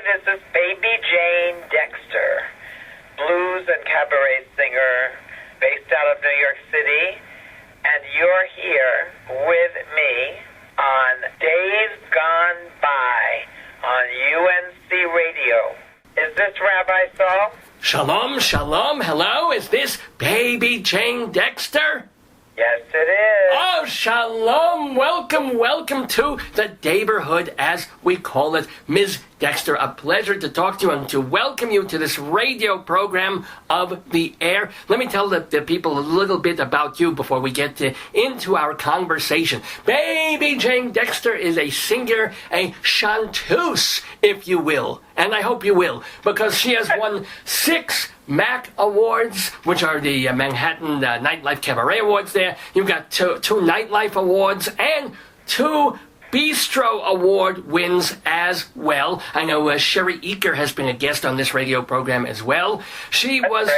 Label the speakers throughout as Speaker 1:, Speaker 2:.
Speaker 1: this is Baby Jane Dexter, blues and cabaret singer based out of New York City, and you're here with me on Days Gone By on UNC Radio. Is this Rabbi Sol?
Speaker 2: Shalom, shalom, hello, is this Baby Jane Dexter?
Speaker 1: Yes, it is.
Speaker 2: Oh, shalom, welcome to the neighborhood, as we call it. Ms. Dexter, a pleasure to talk to you and to welcome you to this radio program of the air. Let me tell the people a little bit about you before we get into our conversation. Baby Jane Dexter is a singer, a chanteuse, if you will, and I hope you will, because she has won 6 MAC Awards, which are the Manhattan Nightlife Cabaret Awards there. You've got two Nightlife Awards and 2 Bistro Award wins as well. I know Sherry Eaker has been a guest on this radio program as well. She was...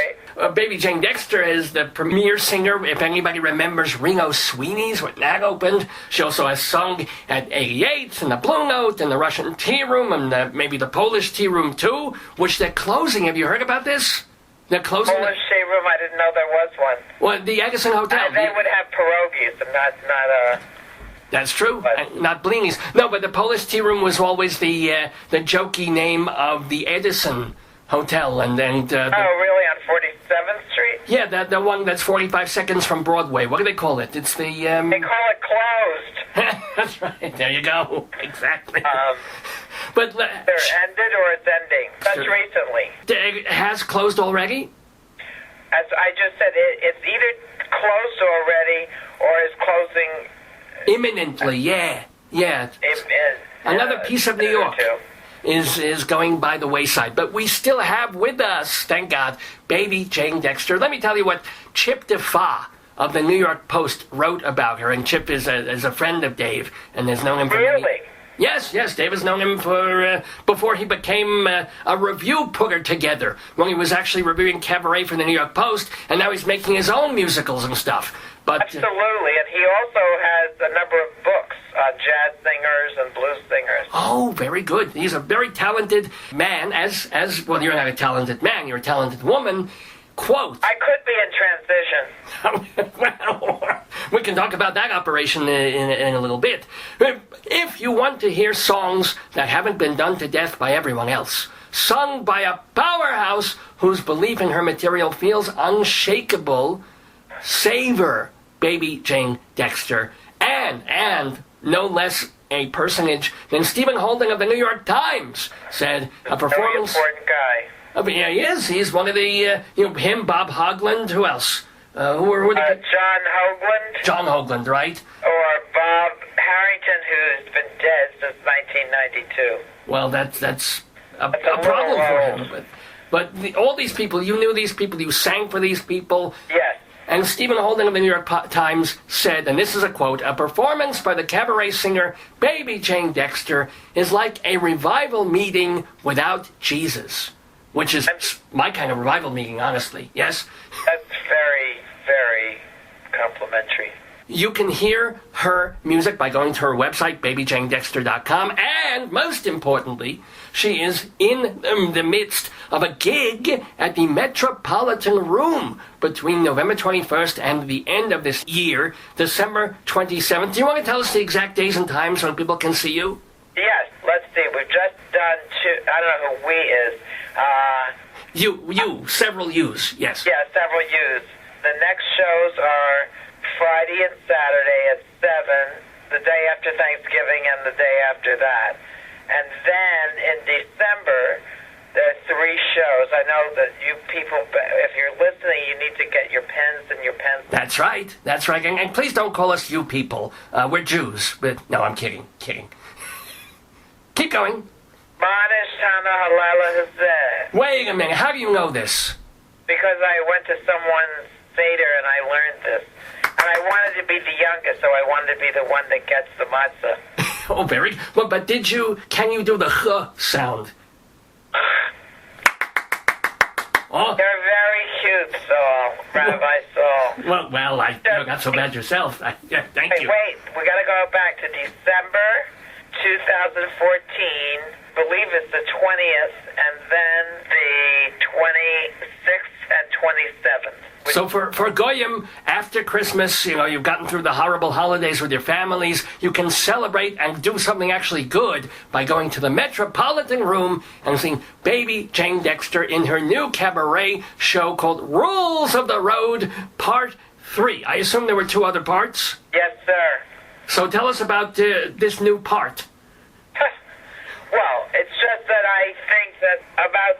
Speaker 2: Baby Jane Dexter is the premier singer, if anybody remembers Reno Sweeney's when that opened. She also has sung at 88 and the Blue Note and the Russian Tea Room and maybe the Polish Tea Room too, which they're closing. Have you heard about this? They're closing.
Speaker 1: Polish Tea Room, I didn't know there was one.
Speaker 2: Well, the Edison Hotel.
Speaker 1: They would have pierogies and not
Speaker 2: That's true, not blinis. No, but the Polish Tea Room was always the jokey name of the Edison Hotel, and
Speaker 1: oh, really, on 47th Street?
Speaker 2: Yeah, the one that's 45 seconds from Broadway. What do they call it? It's the
Speaker 1: They call it closed.
Speaker 2: That's right. There you go. Exactly. But
Speaker 1: they're ended or it's ending. That's recently.
Speaker 2: It has closed already?
Speaker 1: As I just said, it's either closed already or is closing
Speaker 2: imminently. Yeah. Another piece of New York is going by the wayside. But we still have with us, thank God, Baby Jane Dexter. Let me tell you what Chip DeFa of the New York Post wrote about her. And Chip is a friend of Dave and has known him for
Speaker 1: Really?
Speaker 2: many... Yes, Dave has known him for before he became a review putter together, when he was actually reviewing cabaret for the New York Post, and now he's making his own musicals and stuff. But
Speaker 1: absolutely, and he also has a number of books on jazz singers and blues singers.
Speaker 2: Oh, very good. He's a very talented man, as well, you're not a talented man, you're a talented woman. Quote,
Speaker 1: I could be in transition.
Speaker 2: Well, we can talk about that operation in a little bit. If you want to hear songs that haven't been done to death by everyone else, sung by a powerhouse whose belief in her material feels unshakable, savor Baby Jane Dexter, and no less a personage than Stephen Holding of the New York Times said a performance...
Speaker 1: Very important guy.
Speaker 2: Yeah, he is. He's one of the, him, Bob Hoagland, who else? Who are the...
Speaker 1: John Hoagland.
Speaker 2: John Hoagland, right?
Speaker 1: Or Bob Harrington, who's been dead since 1992.
Speaker 2: Well, that's a problem for him. But all these people, you knew these people, you sang for these people.
Speaker 1: Yes.
Speaker 2: And Stephen Holding of the New York Times said, and this is a quote, a performance by the cabaret singer Baby Jane Dexter is like a revival meeting without Jesus. Which is my kind of revival meeting, honestly. Yes?
Speaker 1: That's very, very complimentary.
Speaker 2: You can hear her music by going to her website, babyjanedexter.com, and most importantly, she is in the midst of a gig at the Metropolitan Room between November 21st and the end of this year, December 27th. Do you want to tell us the exact days and times when people can see you?
Speaker 1: Yes, let's see. We've just done 2, I don't know who we is.
Speaker 2: Several yous, yes.
Speaker 1: Yeah, several yous. The next shows are Friday and Saturday at 7, the day after Thanksgiving and the day after that. And then in December, there are 3 shows. I know that you people, if you're listening, you need to get your pens and your pencils.
Speaker 2: That's right. And please don't call us you people. We're Jews. But no, I'm kidding. Keep going. Wait a minute, how do you know this?
Speaker 1: Because I went to someone's Seder and I learned this. And I wanted to be the youngest, so I wanted to be the one that gets the matzah.
Speaker 2: Oh, very well, but can you do the ch sound? Oh.
Speaker 1: You're very cute, Sol, Rabbi Sol.
Speaker 2: Well, you're not so bad yourself. Thank you.
Speaker 1: Wait, we got to go back to December 2014. believe it's the 20th, and then the 26th and 27th.
Speaker 2: So for Goyim, after Christmas, you've gotten through the horrible holidays with your families, you can celebrate and do something actually good by going to the Metropolitan Room and seeing Baby Jane Dexter in her new cabaret show called Rules of the Road, Part 3. I assume there were 2 other parts?
Speaker 1: Yes, sir.
Speaker 2: So tell us about this new part.
Speaker 1: Well, it's just that I think that about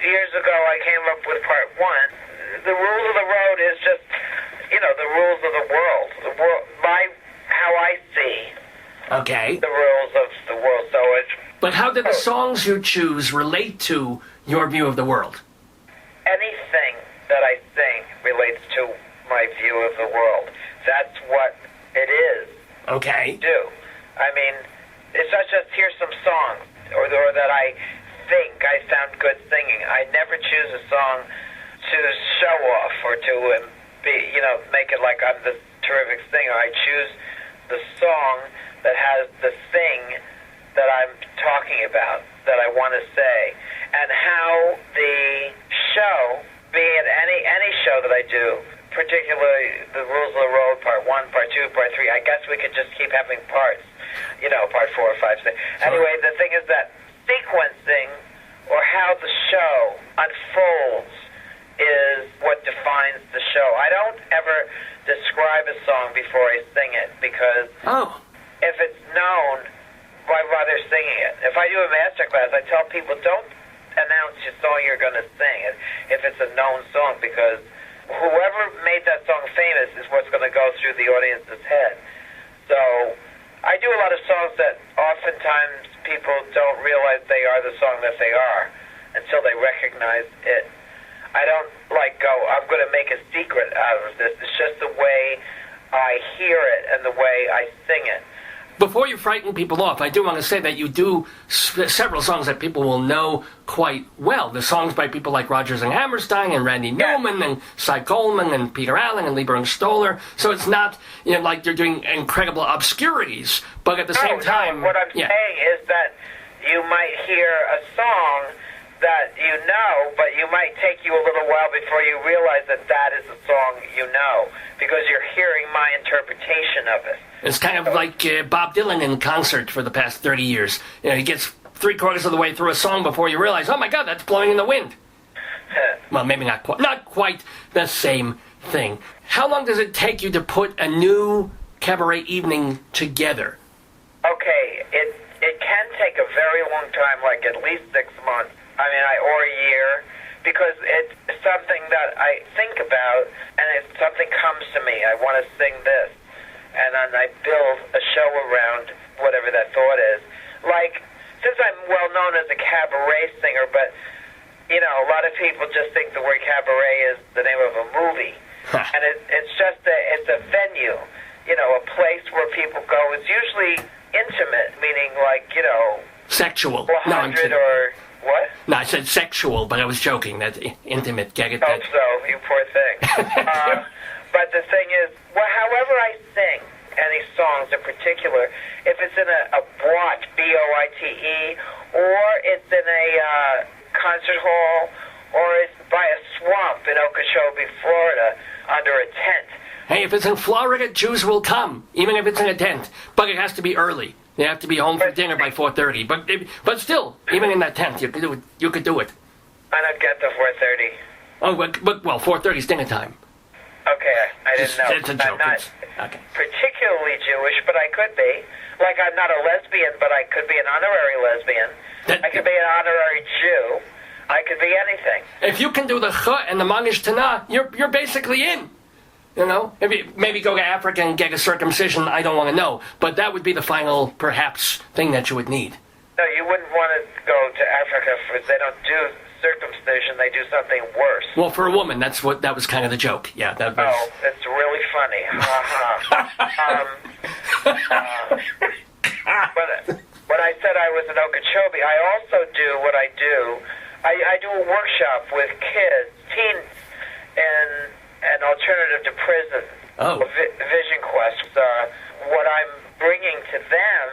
Speaker 1: 2 years ago I came up with Part 1. The rules of the road is just, the rules of the world. How I see
Speaker 2: Okay.
Speaker 1: the rules of the world. So it's...
Speaker 2: But how do the songs you choose relate to your view of the world?
Speaker 1: Anything that I sing relates to my view of the world. That's what it is.
Speaker 2: Okay.
Speaker 1: Do. I mean, it's not just here's some songs or that I think I sound good singing. I never choose a song to show off or to make it like I'm this terrific singer. I choose the song that has the thing that I'm talking about, that I want to say, and how the show, be it any show that I do, particularly the Rules of the Road, Part 1, Part 2, Part 3, I guess we could just keep having parts, Part 4, 5, 6. Anyway, the thing is that sequencing or how the show unfolds is what defines the show. I don't ever describe a song before I sing it because if it's known, why bother singing it? If I do a master class, I tell people don't announce your song you're going to sing if it's a known song, because whoever made that song famous is what's going to go through the audience's head. So I do a lot of songs that oftentimes people don't realize they are the song that they are until they recognize it. I don't I'm going to make a secret out of this. It's just the way I hear it and the way I sing it.
Speaker 2: Before you frighten people off, I do want to say that you do several songs that people will know quite well. The songs by people like Rodgers and Hammerstein and Randy Newman and Cy Coleman and Peter Allen and Lieber and Stoller. So it's not like you're doing incredible obscurities, but at the same time...
Speaker 1: No, what I'm saying is that you might hear a song that you know, but you might take you a little while before you realize that is the song you know, because you're hearing my interpretation of it.
Speaker 2: It's kind of like Bob Dylan in concert for the past 30 years. He gets 3/4 of the way through a song before you realize, oh my God, that's blowing in the wind. Well, maybe not quite the same thing. How long does it take you to put a new cabaret evening together?
Speaker 1: Okay, it can take a very long time, like at least 6 months. Or a year, because it's something that I think about, and if something comes to me, I want to sing this, and then I build a show around whatever that thought is. Like, since I'm well known as a cabaret singer, but, a lot of people just think the word cabaret is the name of a movie, and it's just it's a venue, a place where people go. It's usually intimate, meaning
Speaker 2: sexual.
Speaker 1: 100 or... What?
Speaker 2: No, I said sexual, but I was joking. That's intimate. Get it?
Speaker 1: Hope so, you poor thing. But the thing is, however I sing any songs in particular, if it's in a boite, B-O-I-T-E, or it's in a concert hall, or it's by a swamp in Okeechobee, Florida, under a tent.
Speaker 2: Hey, if it's in Florida, Jews will come, even if it's in a tent. But it has to be early. They have to be home for dinner by 4:30. But still, even in that tent, you could do it. You could do it.
Speaker 1: I don't get the 4:30.
Speaker 2: Oh, but 4:30 is dinner time.
Speaker 1: Okay, I didn't know.
Speaker 2: It's a joke.
Speaker 1: I'm not particularly Jewish, but I could be. Like, I'm not a lesbian, but I could be an honorary lesbian. I could be an honorary Jew. I could be anything.
Speaker 2: If you can do the Ch and the Manish Tanah, you're basically in. If you maybe go to Africa and get a circumcision, I don't want to know. But that would be the final, perhaps, thing that you would need.
Speaker 1: No, you wouldn't want to go to Africa they don't do circumcision, they do something worse.
Speaker 2: Well, for a woman, that was kind of the joke. Yeah, that was...
Speaker 1: Oh, it's really funny. But when I said I was in Okeechobee, I also do what I do. I do a workshop with kids, teens, in an alternative to prison. Vision Quest. What I'm bringing to them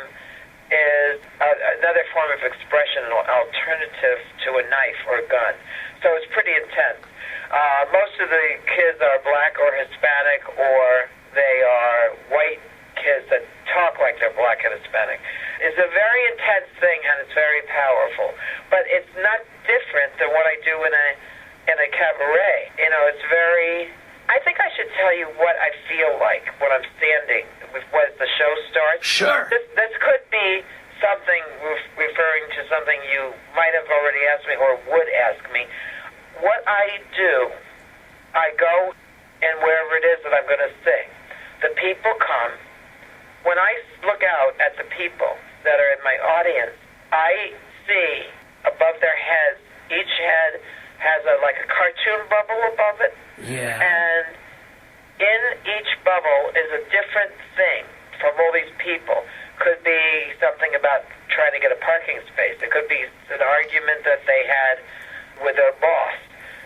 Speaker 1: is another form of expression, an alternative to a knife or a gun. So it's pretty intense. Most of the kids are black or Hispanic, or they are white kids that talk like they're black and Hispanic. It's a very intense thing, and it's very powerful. But it's not different than what I do in a cabaret. You know, it's very... I think I should tell you what I feel like when I'm standing when the show starts.
Speaker 2: Sure.
Speaker 1: This could be something referring to something you might have already asked me or would ask me. What I do, I go and wherever it is that I'm going to sing. The people come. When I look out at the people that are in my audience, I see above their heads, each head has like a cartoon bubble above it.
Speaker 2: Yeah.
Speaker 1: And in each bubble is a different thing from all these people. Could be something about trying to get a parking space. It could be an argument that they had with their boss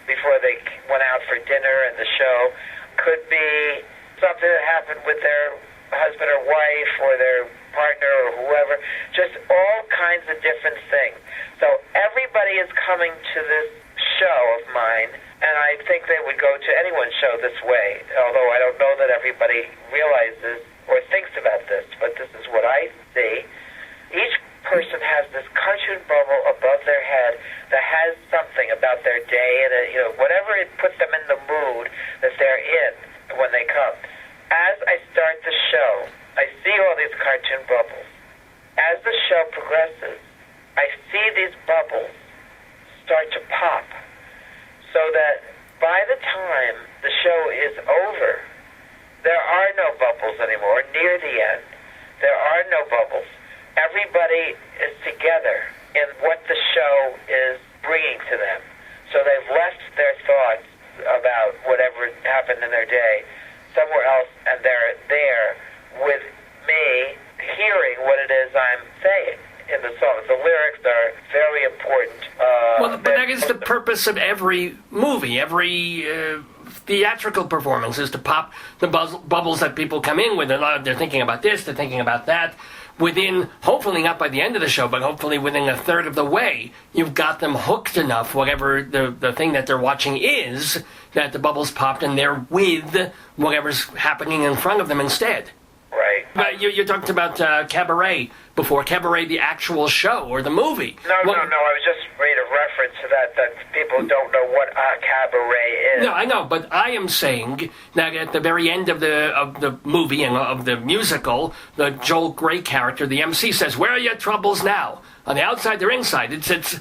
Speaker 1: before they went out for dinner and the show. Could be something that happened with their husband or wife or their partner or whoever. Just all kinds of different things. So everybody is coming to this show of mine, and I think they would go to anyone's show this way, although I don't know that everybody realizes or thinks about this, but this is what I see. Each person has this cartoon bubble above their head that has something about their day and whatever it puts them in the mood that they're in when they come. As I start the show, I see all these cartoon bubbles. As the show progresses, I see these bubbles start to pop, so that by the time the show is over, there are no bubbles anymore. Near the end, there are no bubbles. Everybody is together in what the show is bringing to them. So they've left their thoughts about whatever happened in their day somewhere else, and they're there with me hearing what it is I'm saying in the song. The lyrics are very important.
Speaker 2: Well, but that is the purpose of every movie, every theatrical performance, is to pop the bubbles that people come in with. They're thinking about this, they're thinking about that. Within, hopefully not by the end of the show, but hopefully within a third of the way, you've got them hooked enough, whatever the thing that they're watching is, that the bubbles popped and they're with whatever's happening in front of them instead.
Speaker 1: Right.
Speaker 2: But you talked about Cabaret before. Cabaret, the actual show or the movie.
Speaker 1: No. I was just made a reference to that people don't know what a cabaret is.
Speaker 2: No, I know, but I am saying that at the very end of the movie and of the musical, the Joel Grey character, the MC, says, "Where are your troubles now?" On the outside, they're inside. It's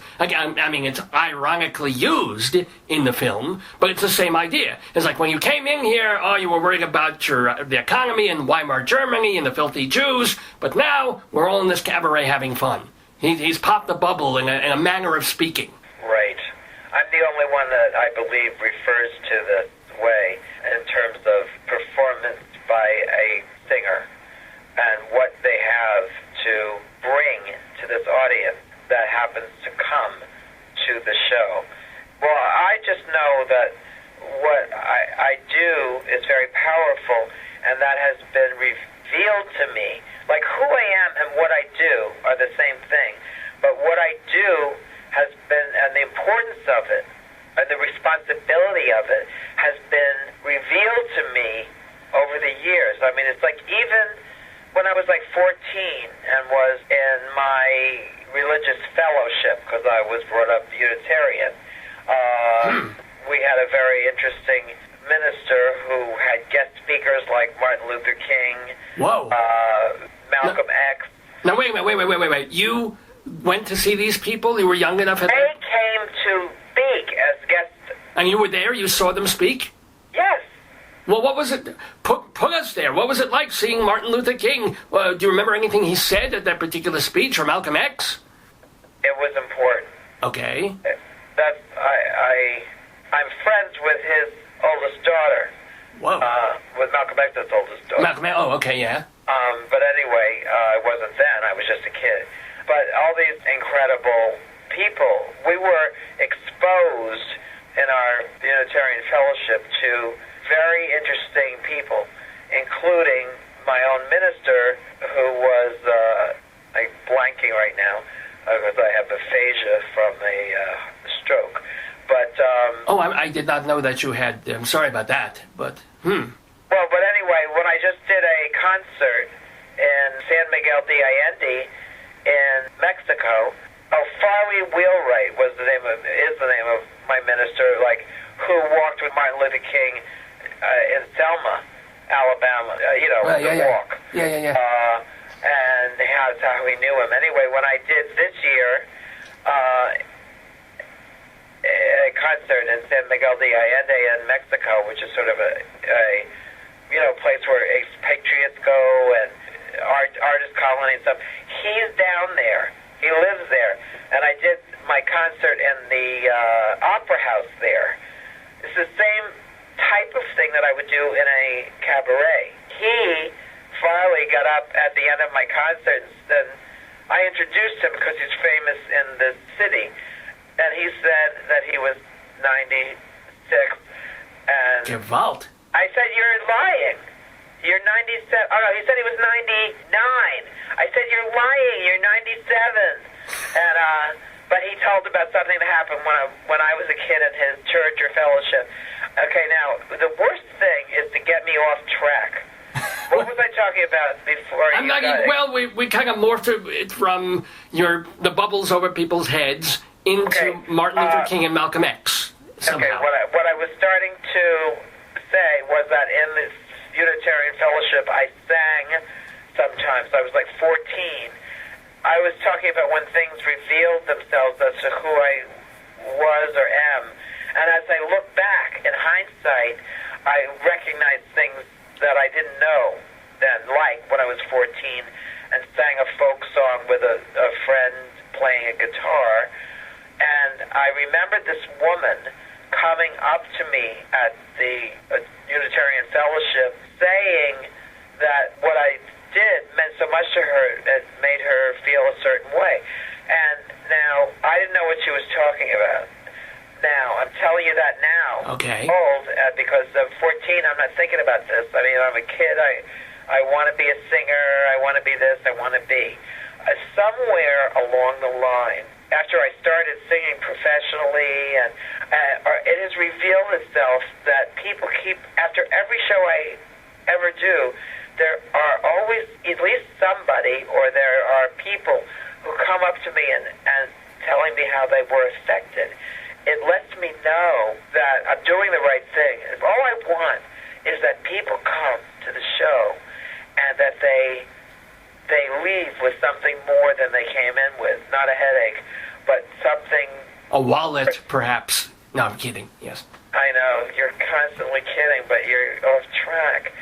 Speaker 2: ironically used in the film, but it's the same idea. It's like when you came in here, you were worried about the economy in Weimar Germany and the filthy Jews, but now we're all in this cabaret having fun. He's popped the bubble in a manner of speaking.
Speaker 1: Right. I'm the only one that I believe refers to this way in terms of performance by a singer and what they have to bring to this audience that happens to come to the show. Well, I just know that what I do is very powerful, and that has been revealed to me. Like, who I am and what I do are the same thing, but what I do has been, and the importance of it, and the responsibility of it, has been revealed to me over the years. I mean, it's like even when I was like 14 and was in my religious fellowship, because I was brought up Unitarian, we had a very interesting minister who had guest speakers like Martin Luther King,
Speaker 2: Whoa.
Speaker 1: Malcolm X.
Speaker 2: Now, wait. You went to see these people? You were young enough?
Speaker 1: They came to speak as guests.
Speaker 2: And you were there? You saw them speak?
Speaker 1: Yes.
Speaker 2: Well, what was it? Put us there. What was it like seeing Martin Luther King? Do you remember anything he said at that particular speech, or Malcolm X?
Speaker 1: It was important.
Speaker 2: Okay.
Speaker 1: I'm friends with his oldest daughter.
Speaker 2: Whoa.
Speaker 1: With Malcolm X's oldest daughter.
Speaker 2: Malcolm X, okay, yeah.
Speaker 1: But anyway, I wasn't then. I was just a kid. But all these incredible people, we were exposed in our Unitarian fellowship to very interesting people, including my own minister, who was, I aphasia from a stroke. But
Speaker 2: I did not know that you had. I'm sorry about that, but
Speaker 1: Well, but anyway, when I just did a concert in San Miguel de Allende in Mexico, Farley Wheelwright is the name of my minister, like who walked with Martin Luther King in Selma, Alabama. The walk.
Speaker 2: Yeah.
Speaker 1: And that's how we knew him. Anyway, when I did this year a concert in San Miguel de Allende in Mexico, which is sort of a place where expatriates go and artist colony and stuff. He's down there. He lives there. And I did my concert in the opera house there. It's the same type of thing that I would do in a cabaret. He finally got up at the end of my concert, and I introduced him because he's famous in the city. And he said that he was 96. And
Speaker 2: Gewalt.
Speaker 1: I said, "You're lying. You're 97." Oh, no, he said he was 99. I said, "You're lying. You're 97." And, but he told about something that happened when I was a kid in his church or fellowship. Okay, now, the worst thing is to get me off track. What was I talking about before
Speaker 2: I'm not even, well, we kind of morphed it from the bubbles over people's heads into Martin Luther King and Malcolm X, somehow.
Speaker 1: Okay, what I was starting to say was that in this Unitarian Fellowship, I sang sometimes. I was like 14. I was talking about when things revealed themselves as to who I was or am. And as I look back, in hindsight, I recognize things that I didn't know then, like when I was 14 and sang a folk song with a friend playing a guitar. And I remembered this woman coming up to me at the Unitarian Fellowship saying that what I did meant so much to her, it made her feel a certain way. And now, I didn't know what she was talking about. Now, I'm telling you that now.
Speaker 2: Okay.
Speaker 1: Old, because I'm 14, I'm not thinking about this. I mean, I'm a kid, I want to be a singer, I want to be this, I want to be. Somewhere along the line, after I started singing professionally, and it has revealed itself that people keep, after every show I ever do, there are always at least somebody, or there are people who come up to me and telling me how they were affected. It lets me know that I'm doing the right thing. All I want is that people come to the show and that they leave with something more than they came in with. Not a headache, but something...
Speaker 2: A wallet, perhaps. No, I'm kidding, yes.
Speaker 1: I know, you're constantly kidding, but you're off track.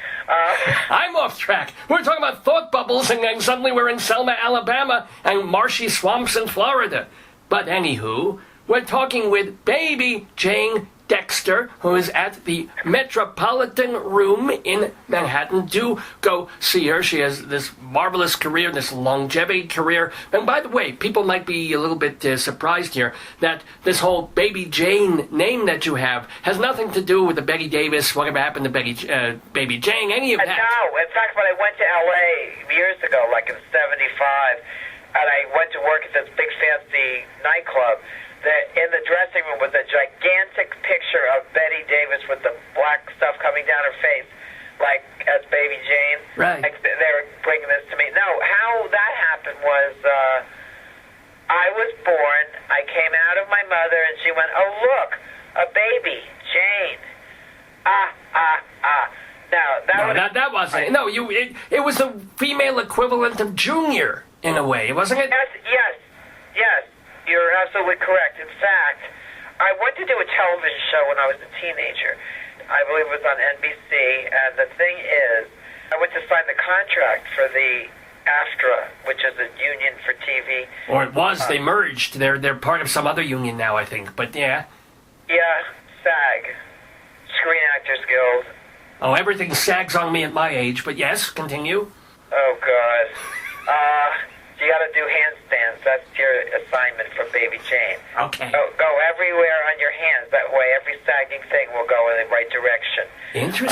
Speaker 2: I'm off track. We're talking about thought bubbles, and then suddenly we're in Selma, Alabama, and marshy swamps in Florida. But anywho, we're talking with Baby Jane Dexter, who is at the Metropolitan Room in Manhattan. Do go see her. She has this marvelous career, this longevity career. And by the way, people might be a little bit surprised here that this whole Baby Jane name that you have has nothing to do with the Betty Davis, whatever happened to Baby Jane, any of that.
Speaker 1: No, in fact, when I went to L.A. years ago, like in 75, and I went to work at this big fancy nightclub, in the dressing room was a gigantic picture of Betty Davis with the black stuff coming down her face, like as Baby Jane.
Speaker 2: Right.
Speaker 1: Like they were bringing this to me. No, how that happened was I was born, I came out of my mother, and she went, "Oh, look, a baby, Jane." Now,
Speaker 2: that wasn't. No, it was the female equivalent of Junior, in a way, wasn't it?
Speaker 1: Yes. You're absolutely correct. In fact, I went to do a television show when I was a teenager. I believe it was on NBC, and the thing is, I went to sign the contract for the AFTRA, which is a union for TV.
Speaker 2: Or it was. They merged. They're part of some other union now, I think. But yeah.
Speaker 1: Yeah, SAG, Screen Actors Guild.
Speaker 2: Oh, everything sags on me at my age. But yes, continue.
Speaker 1: Oh God. You got to do handstands. That's your assignment for Baby Jane.
Speaker 2: Okay.
Speaker 1: Go everywhere on your hands. That way, every sagging thing will go in the right direction.
Speaker 2: Interesting.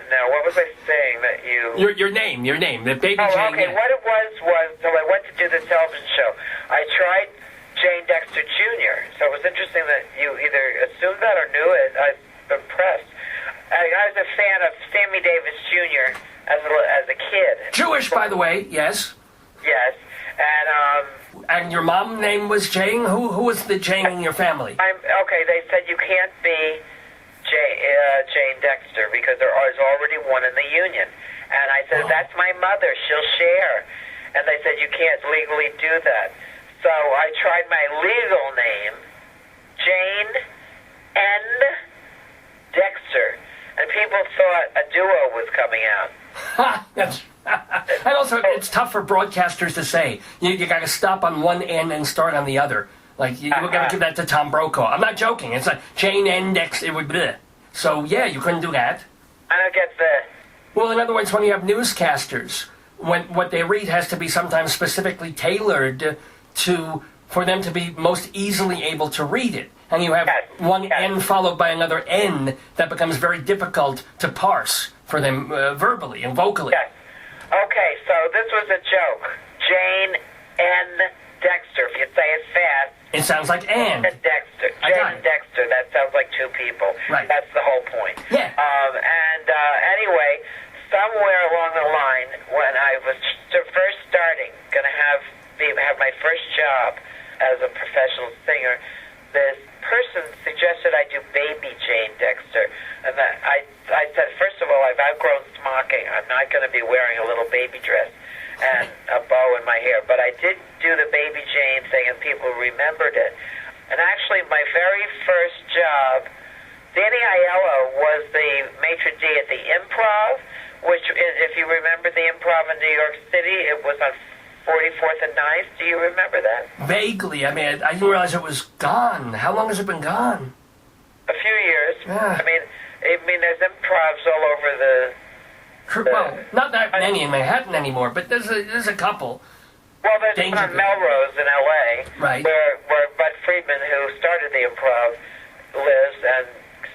Speaker 1: Now, what was I saying that you...
Speaker 2: Your name, the Baby Jane.
Speaker 1: Oh, okay.
Speaker 2: Yeah.
Speaker 1: What it was, so I went to do the television show. I tried Jane Dexter Jr. So it was interesting that you either assumed that or knew it. I was impressed. I was a fan of Sammy Davis Jr. as a kid.
Speaker 2: Jewish, by the way, yes.
Speaker 1: Yes.
Speaker 2: And your mom name was Jane? Who was the Jane in your family?
Speaker 1: Okay, they said you can't be Jane Dexter because there is already one in the union. And I said, that's my mother. She'll share. And they said, you can't legally do that. So I tried my legal name, Jane N. Dexter. And people thought a duo was coming out.
Speaker 2: And also, it's tough for broadcasters to say. You got to stop on one end and start on the other. Like, you got to give that to Tom Brokaw. I'm not joking. It's like Jane N. Dexter. It would be. So, yeah, you couldn't do that.
Speaker 1: I don't get the...
Speaker 2: Well, in other words, when you have newscasters, what they read has to be sometimes specifically tailored for them to be most easily able to read it. And you have one N followed by another N that becomes very difficult to parse for them verbally and vocally.
Speaker 1: Yes. Okay, so this was a joke. Jane N. Dexter. If you say it fast.
Speaker 2: It sounds like Ann.
Speaker 1: Dexter. Jane Dexter. That sounds like two people.
Speaker 2: Right.
Speaker 1: That's the whole point.
Speaker 2: Yeah.
Speaker 1: Anyway, somewhere along the line, when I was first starting, going to have my first job as a professional singer, this person suggested I do Baby Jane Dexter. And I said, first of all, I've outgrown smocking. I'm not going to be wearing a little baby dress and a bow in my hair. But I did do the Baby Jane thing, and people remembered it. And actually, my very first job, Danny Aiello was the maitre d' at the Improv, which, if you remember the Improv in New York City, it was on 44th and 9th. Do you remember that?
Speaker 2: Vaguely. I mean, I didn't realize it was gone. How long has it been gone?
Speaker 1: A few years.
Speaker 2: Yeah.
Speaker 1: I mean, there's improvs all over the...
Speaker 2: Well, not that many in Manhattan anymore, but there's a couple.
Speaker 1: Well, there's one on Melrose in L.A.,
Speaker 2: right,
Speaker 1: where Bud Friedman, who started the Improv, lives and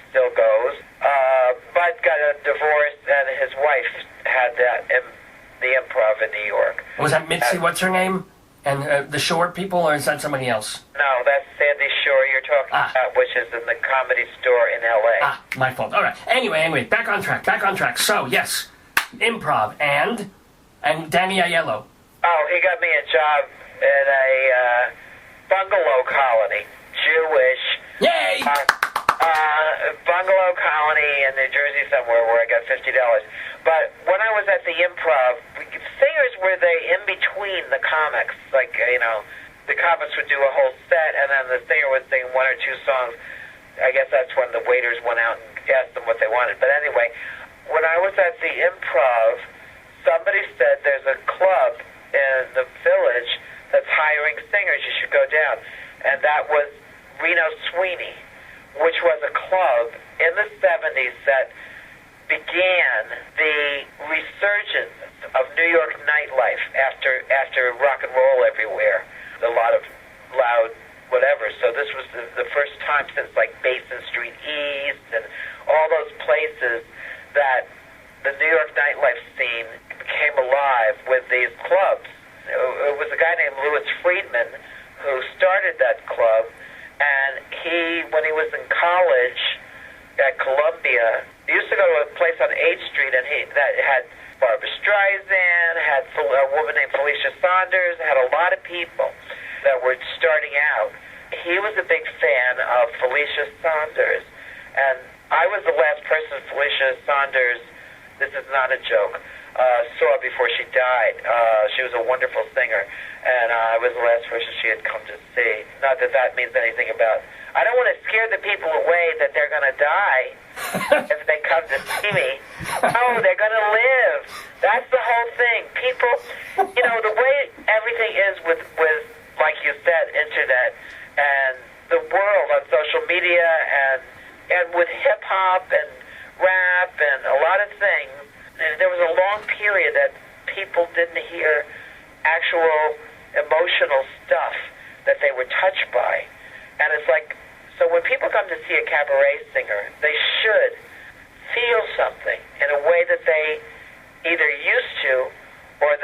Speaker 1: still goes. Bud got a divorce, and his wife had the Improv in New York.
Speaker 2: Was that Mitzi, what's her name? And the Shore people, or is that somebody else?
Speaker 1: No, that's Sandy Shore you're talking about, which is in the Comedy Store in L.A.
Speaker 2: My fault. All right. Anyway, back on track. So, yes, Improv and Danny Aiello.
Speaker 1: Oh, he got me a job in a bungalow colony, Jewish.
Speaker 2: Yay!
Speaker 1: Bungalow colony in New Jersey somewhere where I got $50. But when I was at the Improv, singers were in between the comics. Like, the comics would do a whole set, and then the singer would sing one or two songs. I guess that's when the waiters went out and asked them what they wanted. But anyway, when I was at the Improv, somebody said there's a club in the village that's hiring singers. You should go down. And that was Reno Sweeney, which was a club in the 70s that began the resurgence of New York nightlife after rock and roll everywhere. A lot of loud whatever. So this was the first time since like Basin Street East and all those places that the New York nightlife scene became alive with these clubs. It was a guy named Louis Friedman who started that club, and when he was in college at Columbia, he used to go to a place on 8th Street, and that had Barbra Streisand, had a woman named Felicia Saunders, had a lot of people that were starting out. He was a big fan of Felicia Saunders, and I was the last person Felicia Saunders, this is not a joke, saw before she died. She was a wonderful singer, and I was the last person she had come to see. Not that that means anything about... I don't want to scare the people away that they're going to die if they come to see me. No, they're going to live. That's the whole thing. People, the way everything is with like you said, internet and the world on social media and with hip-hop and rap and a lot of things, there was a long period that people didn't hear actual emotional stuff that they were touched by. And it's like, so when people come to see a cabaret singer, they should feel something in a way that they either used to or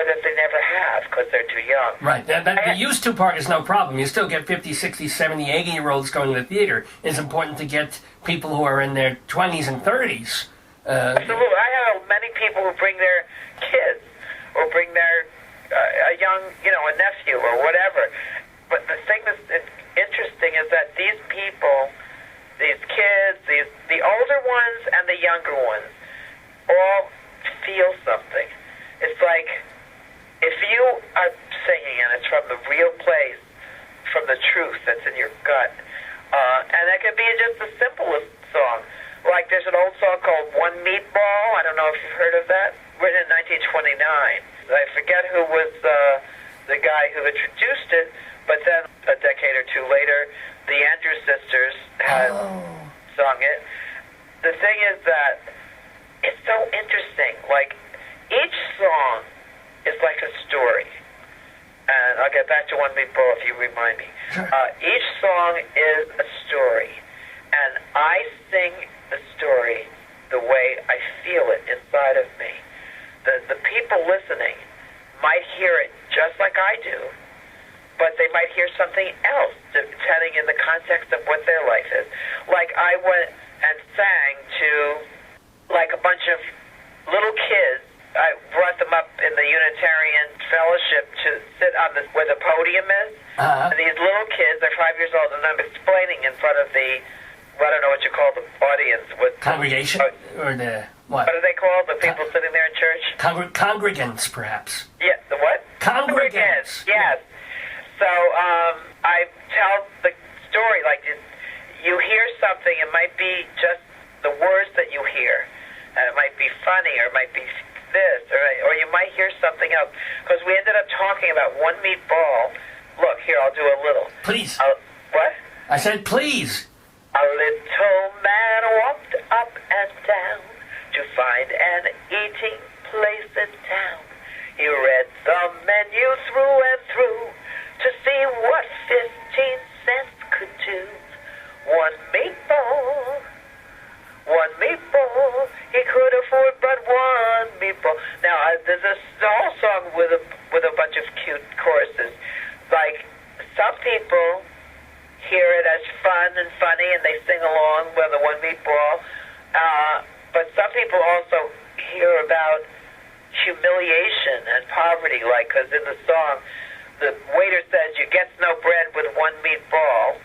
Speaker 1: that they never have because they're too young.
Speaker 2: Right. The used to part is no problem. You still get 50, 60, 70, 80-year-olds going to the theater. It's important to get people who are in their 20s and 30s.
Speaker 1: Absolutely. I have many people who bring their kids or bring their a young, a nephew or whatever. But the thing that's interesting is that these people, these kids, the older ones and the younger ones, all feel something. It's like if you are singing and it's from the real place, from the truth that's in your gut, and that could be just the simplest song. Like there's an old song called One Meatball. I don't know if you've heard of that. Written in 1929. I forget who was the guy who introduced it, but then a decade or two later, the Andrews Sisters had sung it. The thing is that it's so interesting. Like each song is like a story. And I'll get back to One Meatball if you remind me.
Speaker 2: Sure.
Speaker 1: Each song is a story. And I sing the story the way I feel it inside of me. The people listening might hear it just like I do, but they might hear something else depending in the context of what their life is. Like I went and sang to like a bunch of little kids. I brought them up in the Unitarian Fellowship to sit on where the podium is. And these little kids, they're 5 years old, and I'm explaining in front of the, I don't know what you call the audience.
Speaker 2: Congregation? Or the, what?
Speaker 1: What are they called? The people sitting there in church?
Speaker 2: Congregants, perhaps.
Speaker 1: Yeah, the what?
Speaker 2: Congregants.
Speaker 1: Yes. So I tell the story, like you hear something, it might be just the words that you hear. And it might be funny, or it might be this, or you might hear something else. Because we ended up talking about One Meatball. Look, here, I'll do a little.
Speaker 2: Please.
Speaker 1: What?
Speaker 2: I said please.
Speaker 1: A little man walked up and down to find an eating place in town. He read the menu through and through to see what 15 cents could do. One meatball, he could afford but one meatball. Now, there's a whole song with a bunch of cute choruses. Like, some people hear it as fun and funny, and they sing along with the One Meatball. But some people also hear about humiliation and poverty, like, because in the song, the waiter says, you get no bread with one meatball.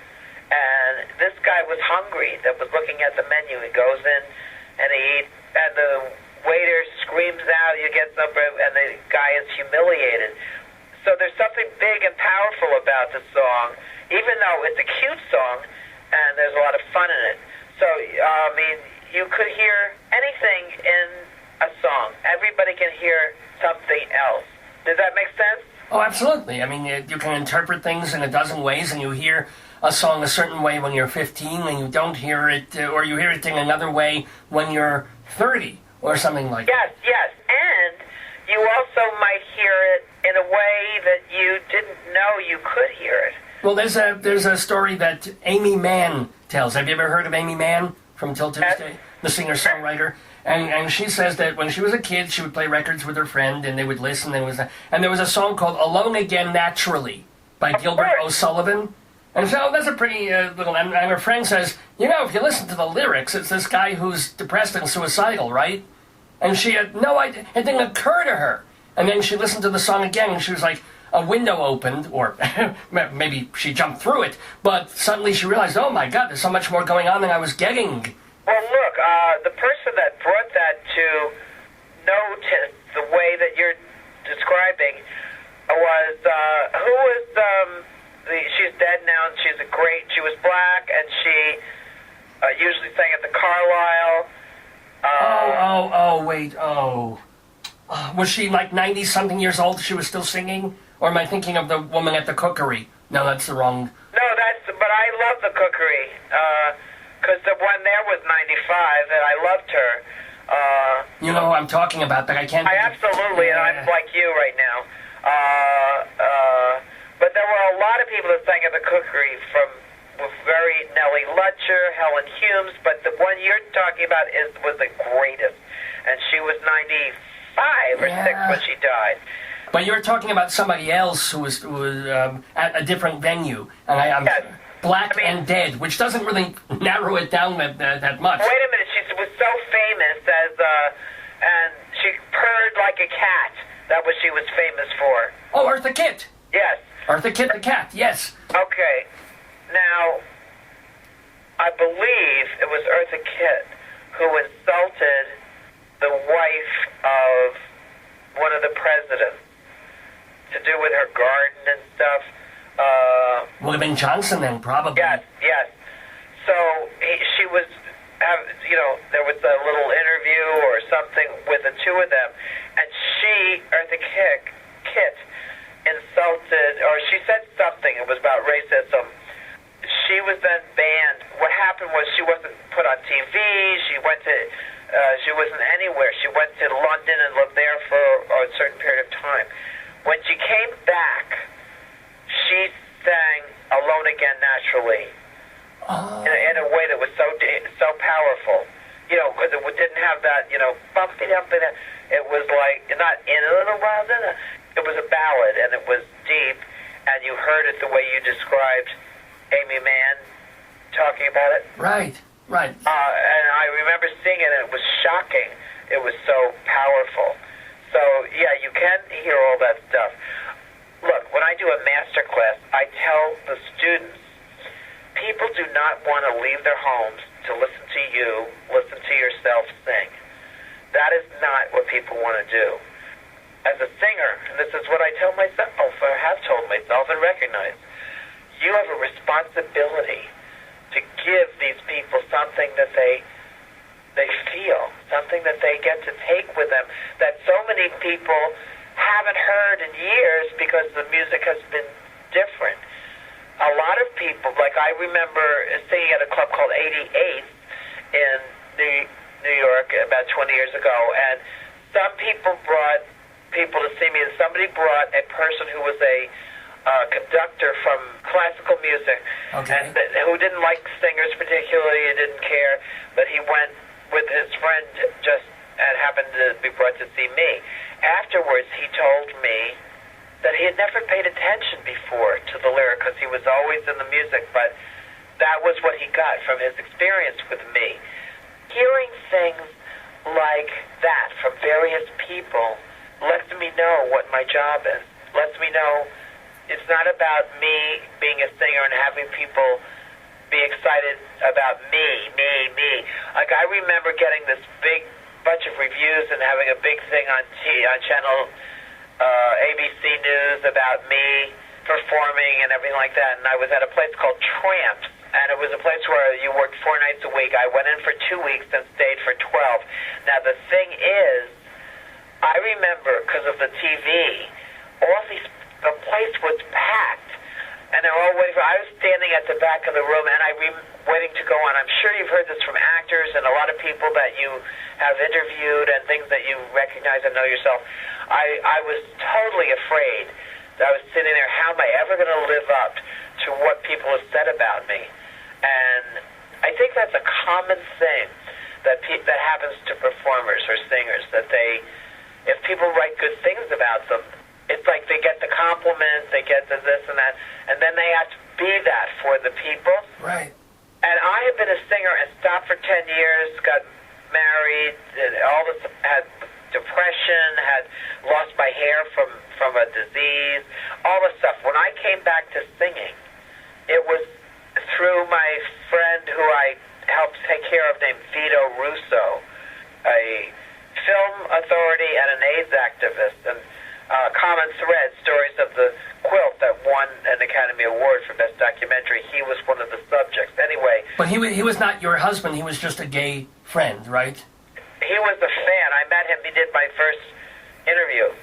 Speaker 1: And this guy was hungry that was looking at the menu. He goes in and he eats, and the waiter screams out, you get no bread, and the guy is humiliated. So there's something big and powerful about the song, even though it's a cute song, and there's a lot of fun in it. So, I mean, you could hear anything in a song. Everybody can hear something else. Does that make sense?
Speaker 2: Oh, absolutely. I mean, you can interpret things in a dozen ways, and you hear a song a certain way when you're 15, and you don't hear it, or you hear it in another way when you're 30, or something like that.
Speaker 1: Yes. And you also might hear it in a way that you didn't know you could hear it.
Speaker 2: Well, there's a story that Amy Mann tells. Have you ever heard of Amy Mann from Till Tuesday? The singer-songwriter. And she says that when she was a kid, she would play records with her friend, and they would listen. And there was a song called Alone Again Naturally by Gilbert O'Sullivan. And so that's a pretty little... And her friend says, if you listen to the lyrics, it's this guy who's depressed and suicidal, right? And she had no idea. It didn't occur to her. And then she listened to the song again, and she was like, a window opened, or maybe she jumped through it, but suddenly she realized, oh my God, there's so much more going on than I was getting.
Speaker 1: Well, look, the person that brought that to notice the way that you're describing was, she's dead now, and she was black, and she usually sang at the Carlisle. Was she like 90-something years old? She was still singing? Or am I thinking of the woman at the cookery? No, that's the wrong... No, but I love the cookery, because the one there was 95, and I loved her.
Speaker 2: You know who I'm talking about, but I can't...
Speaker 1: Absolutely, and I'm like you right now. But there were a lot of people that sang at the cookery with very Nellie Lutcher, Helen Humes, but the one you're talking about was the greatest. And she was 95, 5 or 6 when she died.
Speaker 2: But you're talking about somebody else who was at a different venue, and I'm Black and Dead, which doesn't really narrow it down that much.
Speaker 1: Wait a minute, she was so famous as, and she purred like a cat. That was she was famous for.
Speaker 2: Oh, Eartha Kitt.
Speaker 1: Yes.
Speaker 2: Eartha Kitt the cat, yes.
Speaker 1: Okay. Now, I believe it was Eartha Kitt who insulted the wife of one of the presidents to do with her garden and stuff.
Speaker 2: Would have been Johnson then, probably.
Speaker 1: Yes. So she was, there was a little interview or something with the two of them, and Eartha Kitt, insulted, or she said something, it was about racism. She was then banned. What happened was she wasn't put on TV, she wasn't anywhere. She went to London and lived there for a certain period of time. When she came back, she sang Alone Again Naturally in a way that was so powerful. Because it didn't have that, bumpy dumpy. It was like, not in a little while, it was a ballad, and it was deep, and you heard it the way you described Amy Mann talking about it.
Speaker 2: Right.
Speaker 1: And I remember singing it, and it was shocking. It was so powerful. So, yeah, you can hear all that stuff. Look, when I do a master class, I tell the students, people do not want to leave their homes to listen to you, listen to yourself sing. That is not what people want to do. As a singer, and this is what I tell myself, or have told myself and recognize, you have a responsibility to give these people something that they feel, something that they get to take with them, that so many people haven't heard in years because the music has been different. A lot of people, like I remember singing at a club called 88th in New York about 20 years ago, and some people brought people to see me, and somebody brought a person who was a conductor from classical music, and who didn't like singers particularly, and didn't care, but he went with his friend and happened to be brought to see me. Afterwards, he told me that he had never paid attention before to the lyric because he was always in the music, but that was what he got from his experience with me. Hearing things like that from various people lets me know what my job is, lets me know it's not about me being a singer and having people be excited about me. Like, I remember getting this big bunch of reviews and having a big thing on channel ABC News about me performing and everything like that. And I was at a place called Tramps, and it was a place where you worked 4 nights a week. I went in for 2 weeks and stayed for 12. Now, the thing is, I remember, because of the TV, the place was packed. And they're all waiting I was standing at the back of the room, and waiting to go on. I'm sure you've heard this from actors and a lot of people that you have interviewed and things that you recognize and know yourself. I was totally afraid that I was sitting there, how am I ever going to live up to what people have said about me? And I think that's a common thing that happens to performers or singers, that if people write good things about them, it's like they get the compliments, they get the this and that, and then they have to be that for the people.
Speaker 2: Right.
Speaker 1: And I have been a singer and stopped for 10 years, got married, had depression, had lost my hair from a disease, all this stuff. When I came back to singing, it was through my friend who I helped take care of named Vito Russo, a film authority and an AIDS activist, and Common Thread, Stories of the Quilt, that won an Academy Award for Best Documentary. He was one of the subjects. Anyway.
Speaker 2: But he was not your husband. He was just a gay friend, right?
Speaker 1: He was a fan. I met him. He did my first interview.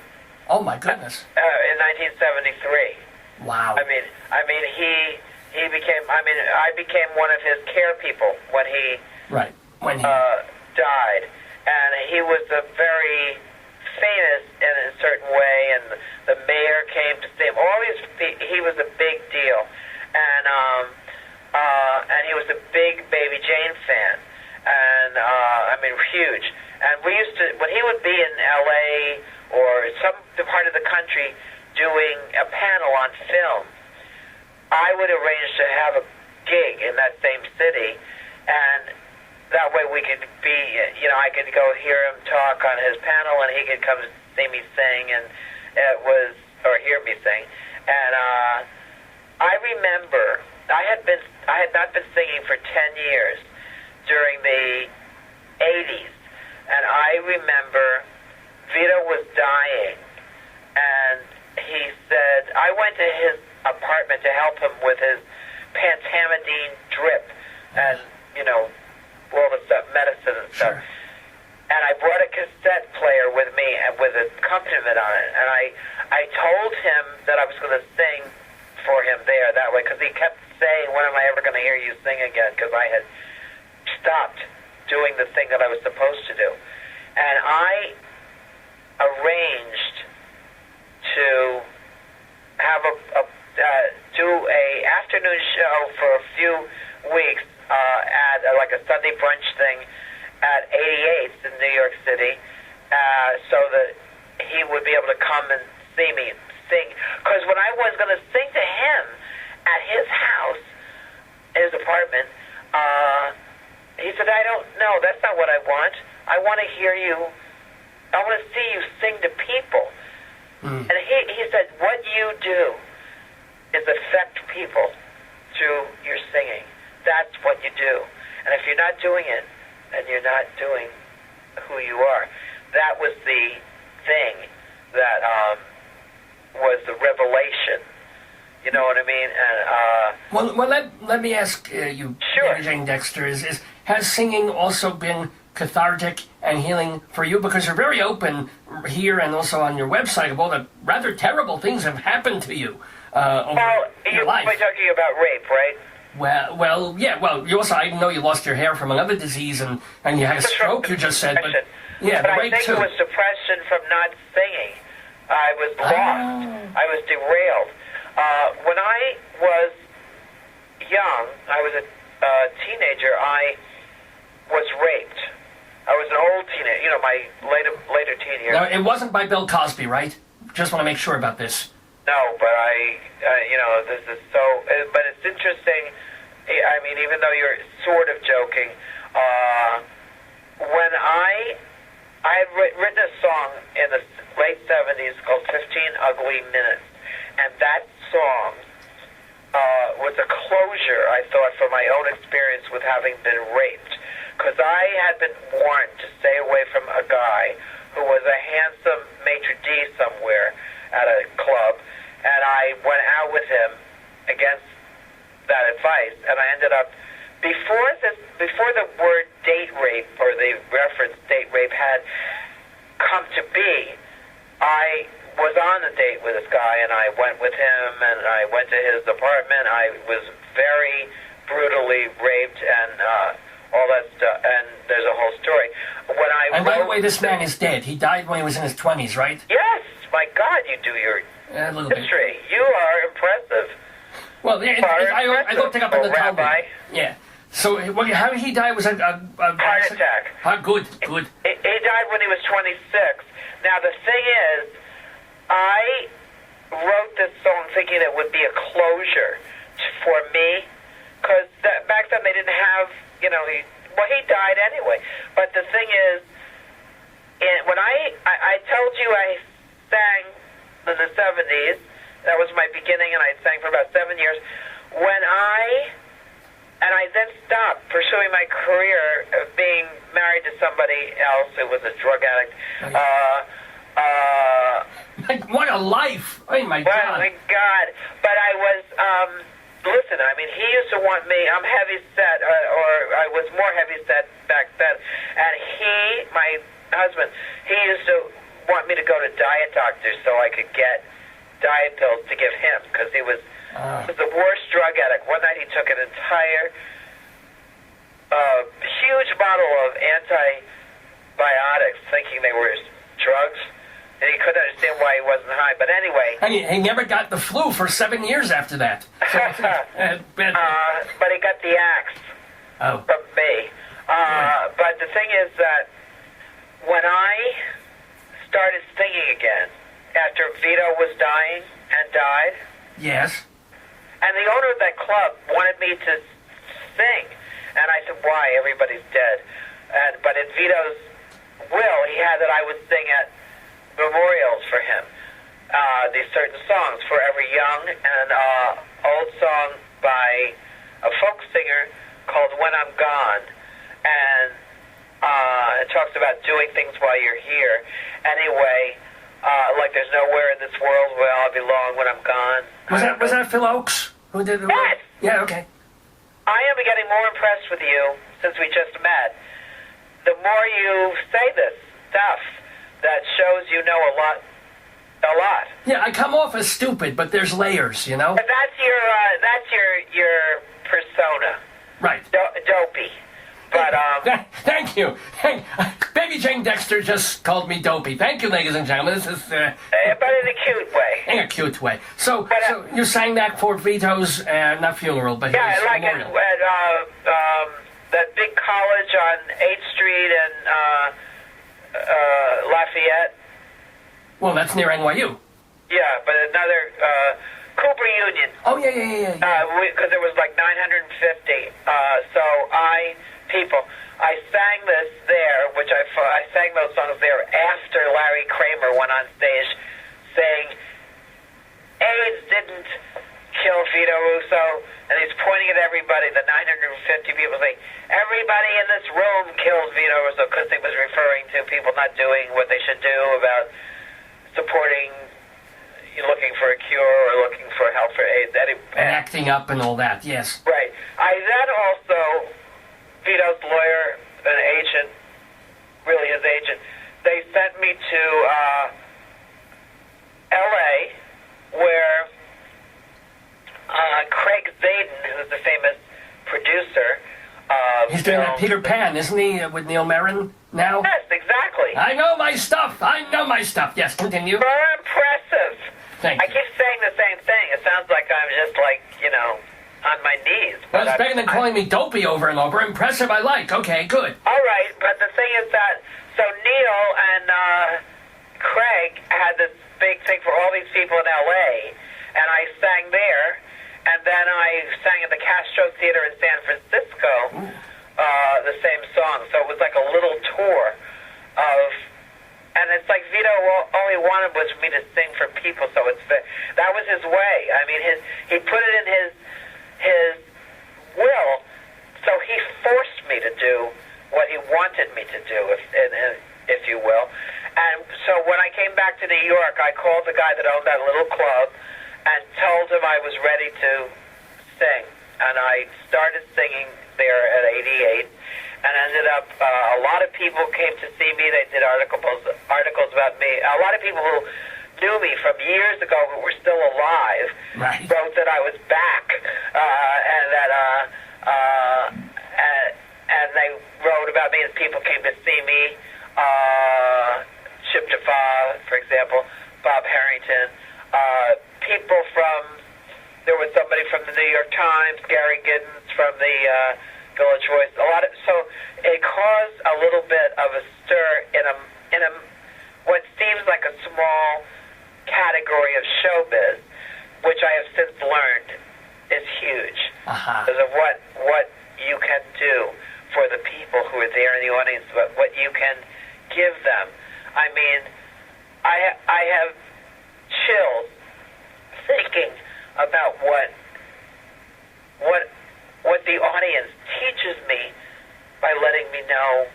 Speaker 2: Oh, my goodness.
Speaker 1: In 1973.
Speaker 2: Wow.
Speaker 1: I mean, he became, I became one of his care people when he died. And he was a very famous in a certain way, and the mayor came to see him. He was a big deal, and he was a big Baby Jane fan, and huge. And we used to, when he would be in L.A. or some part of the country doing a panel on film, I would arrange to have a gig in that same city, and that way we could be, I could go hear him talk on his panel, and he could come see me sing, and or hear me sing. And I remember I had not been singing for 10 years during the 80s, and I remember Vito was dying, and he said, I went to his apartment to help him with his pentamidine drip and, all the stuff, medicine and stuff.
Speaker 2: Sure.
Speaker 1: And I brought a cassette player with me and with an accompaniment on it, and I told him that I was going to sing for him there that way, because he kept saying, when am I ever going to hear you sing again, because I had stopped doing the thing that I was supposed to do. And I arranged to have do a afternoon show for a few weeks at like a Sunday brunch thing at 88th in New York City, so that he would be able to come and see me sing. Because when I was going to sing to him at his house, his apartment, he said, I don't know, that's not what I want. I want to hear you, I want to see you sing to people. And he said, what you do is affect people through your singing. That's what you do. And if you're not doing it, then you're not doing who you are. That was the thing that was the revelation. You know what I mean? And
Speaker 2: well, let me ask you,
Speaker 1: sure.
Speaker 2: Baby Jane Dexter, has singing also been cathartic and healing for you? Because you're very open here and also on your website of all the rather terrible things that have happened to you over your life.
Speaker 1: You're talking about rape, right?
Speaker 2: Well, yeah. Well, you also, I know you lost your hair from another disease and you had a stroke. You just said, but yeah,
Speaker 1: but
Speaker 2: the
Speaker 1: I
Speaker 2: rape
Speaker 1: think
Speaker 2: too.
Speaker 1: it was depression from not singing. I was lost. I was derailed. When I was young, I was a teenager. I was raped. I was an old teenager, my later teen years.
Speaker 2: No, it wasn't by Bill Cosby, right? Just want to make sure about this.
Speaker 1: No, but this is so. But it's interesting. I mean, even though you're sort of joking, when I had written a song in the late '70s called "15 Ugly Minutes," and that song was a closure, I thought, for my own experience with having been raped. Because I had been warned to stay away from a guy who was a handsome maitre d' somewhere at a club, and I went out with him against that advice, and I ended up, before the word date rape, or the reference date rape had come to be, I was on a date with this guy, and I went with him, and I went to his apartment. I was very brutally raped, and all that stuff, and there's a whole story.
Speaker 2: And by the way, this man is dead. He died when he was in his 20s, right?
Speaker 1: Yes, my God, you do your history. You are impressive.
Speaker 2: Well, I looked it up in the Talmud.
Speaker 1: Rabbi.
Speaker 2: Yeah. So how he died was a
Speaker 1: heart attack.
Speaker 2: Good.
Speaker 1: He died when he was 26. Now the thing is, I wrote this song thinking it would be a closure for me, because back then they didn't have, he died anyway. But the thing is, when I told you I sang in the 70s, that was my beginning, and I sang for about 7 years. And I then stopped pursuing my career of being married to somebody else who was a drug addict.
Speaker 2: What a life! Oh my God!
Speaker 1: Oh my God! But I was. Listen, I mean, he used to want me. I'm heavy set, or I was more heavy set back then. And my husband, he used to want me to go to diet doctors so I could get diet pills to give him, because he was the worst drug addict. One night he took an entire huge bottle of antibiotics, thinking they were drugs, and he couldn't understand why he wasn't high. But anyway,
Speaker 2: and he never got the flu for 7 years after that. So,
Speaker 1: but he got the axe from me. But the thing is that when I started singing again, after Vito was dying and died,
Speaker 2: Yes.
Speaker 1: and the owner of that club wanted me to sing, and I said, why? Everybody's dead. But in Vito's will, he had that I would sing at memorials for him. These certain songs, Forever Young, and old song by a folk singer called When I'm Gone. And it talks about doing things while you're here. Anyway, like there's nowhere in this world where I'll belong when I'm gone.
Speaker 2: Was that Phil Oakes who did it?
Speaker 1: Yes!
Speaker 2: Yeah, okay.
Speaker 1: I am getting more impressed with you since we just met. The more you say this stuff, that shows you know a lot.
Speaker 2: Yeah, I come off as stupid, but there's layers, you know?
Speaker 1: But that's your persona.
Speaker 2: Right.
Speaker 1: Dopey. But,
Speaker 2: Thank you. Baby Jane Dexter just called me dopey. Thank you, ladies and gentlemen. This is...
Speaker 1: but in a cute way.
Speaker 2: In a cute way. So you sang that for Vito's, not funeral, but his
Speaker 1: like
Speaker 2: memorial.
Speaker 1: at that big college on 8th Street and Lafayette.
Speaker 2: Well, that's near NYU.
Speaker 1: Yeah, but another... Cooper Union.
Speaker 2: Oh, yeah.
Speaker 1: Because there was like 950. So I sang this there, which I sang those songs there after Larry Kramer went on stage saying, AIDS didn't kill Vito Russo, and he's pointing at everybody, the 950 people, saying, everybody in this room killed Vito Russo, because he was referring to people not doing what they should do about supporting, looking for a cure or looking for help for AIDS.
Speaker 2: And acting up and all that, yes.
Speaker 1: Right. I then also, Vito's lawyer, an agent, really his agent, they sent me to L.A., where Craig Zaden, who's the famous producer of
Speaker 2: He's doing that Peter Pan, isn't he, with Neil Marin now?
Speaker 1: Yes, exactly.
Speaker 2: I know my stuff. Yes, continue.
Speaker 1: Very impressive.
Speaker 2: Thank you.
Speaker 1: I keep saying the same thing. It sounds like I'm just on my knees.
Speaker 2: Well, it's better than calling me dopey over and over. Impressive, I like. Okay, good.
Speaker 1: All right, but the thing is that, so Neil and Craig had this big thing for all these people in L.A., and I sang there, and then I sang at the Castro Theater in San Francisco, the same song. So it was like a little tour of... And it's like Vito, all he wanted was me to sing for people, so that was his way. I mean, he put it in his will, so he forced me to do what he wanted me to do, if you will. And so when I came back to New York, I called the guy that owned that little club and told him I was ready to sing. And I started singing there at 88. And ended up, a lot of people came to see me. They did articles about me. A lot of people who knew me from years ago who were still alive wrote that I was back, and they wrote about me as people came to see me. Chip Jaffa, for example, Bob Harrington. People there was somebody from the New York Times, Gary Giddens from the Village Voice, so it caused a little bit of a stir in a what seems like a small category of showbiz, which I have since learned is huge because of what you can do for the people who are there in the audience, what you can give them. I mean, I have chills thinking about what the audience teaches me by letting me know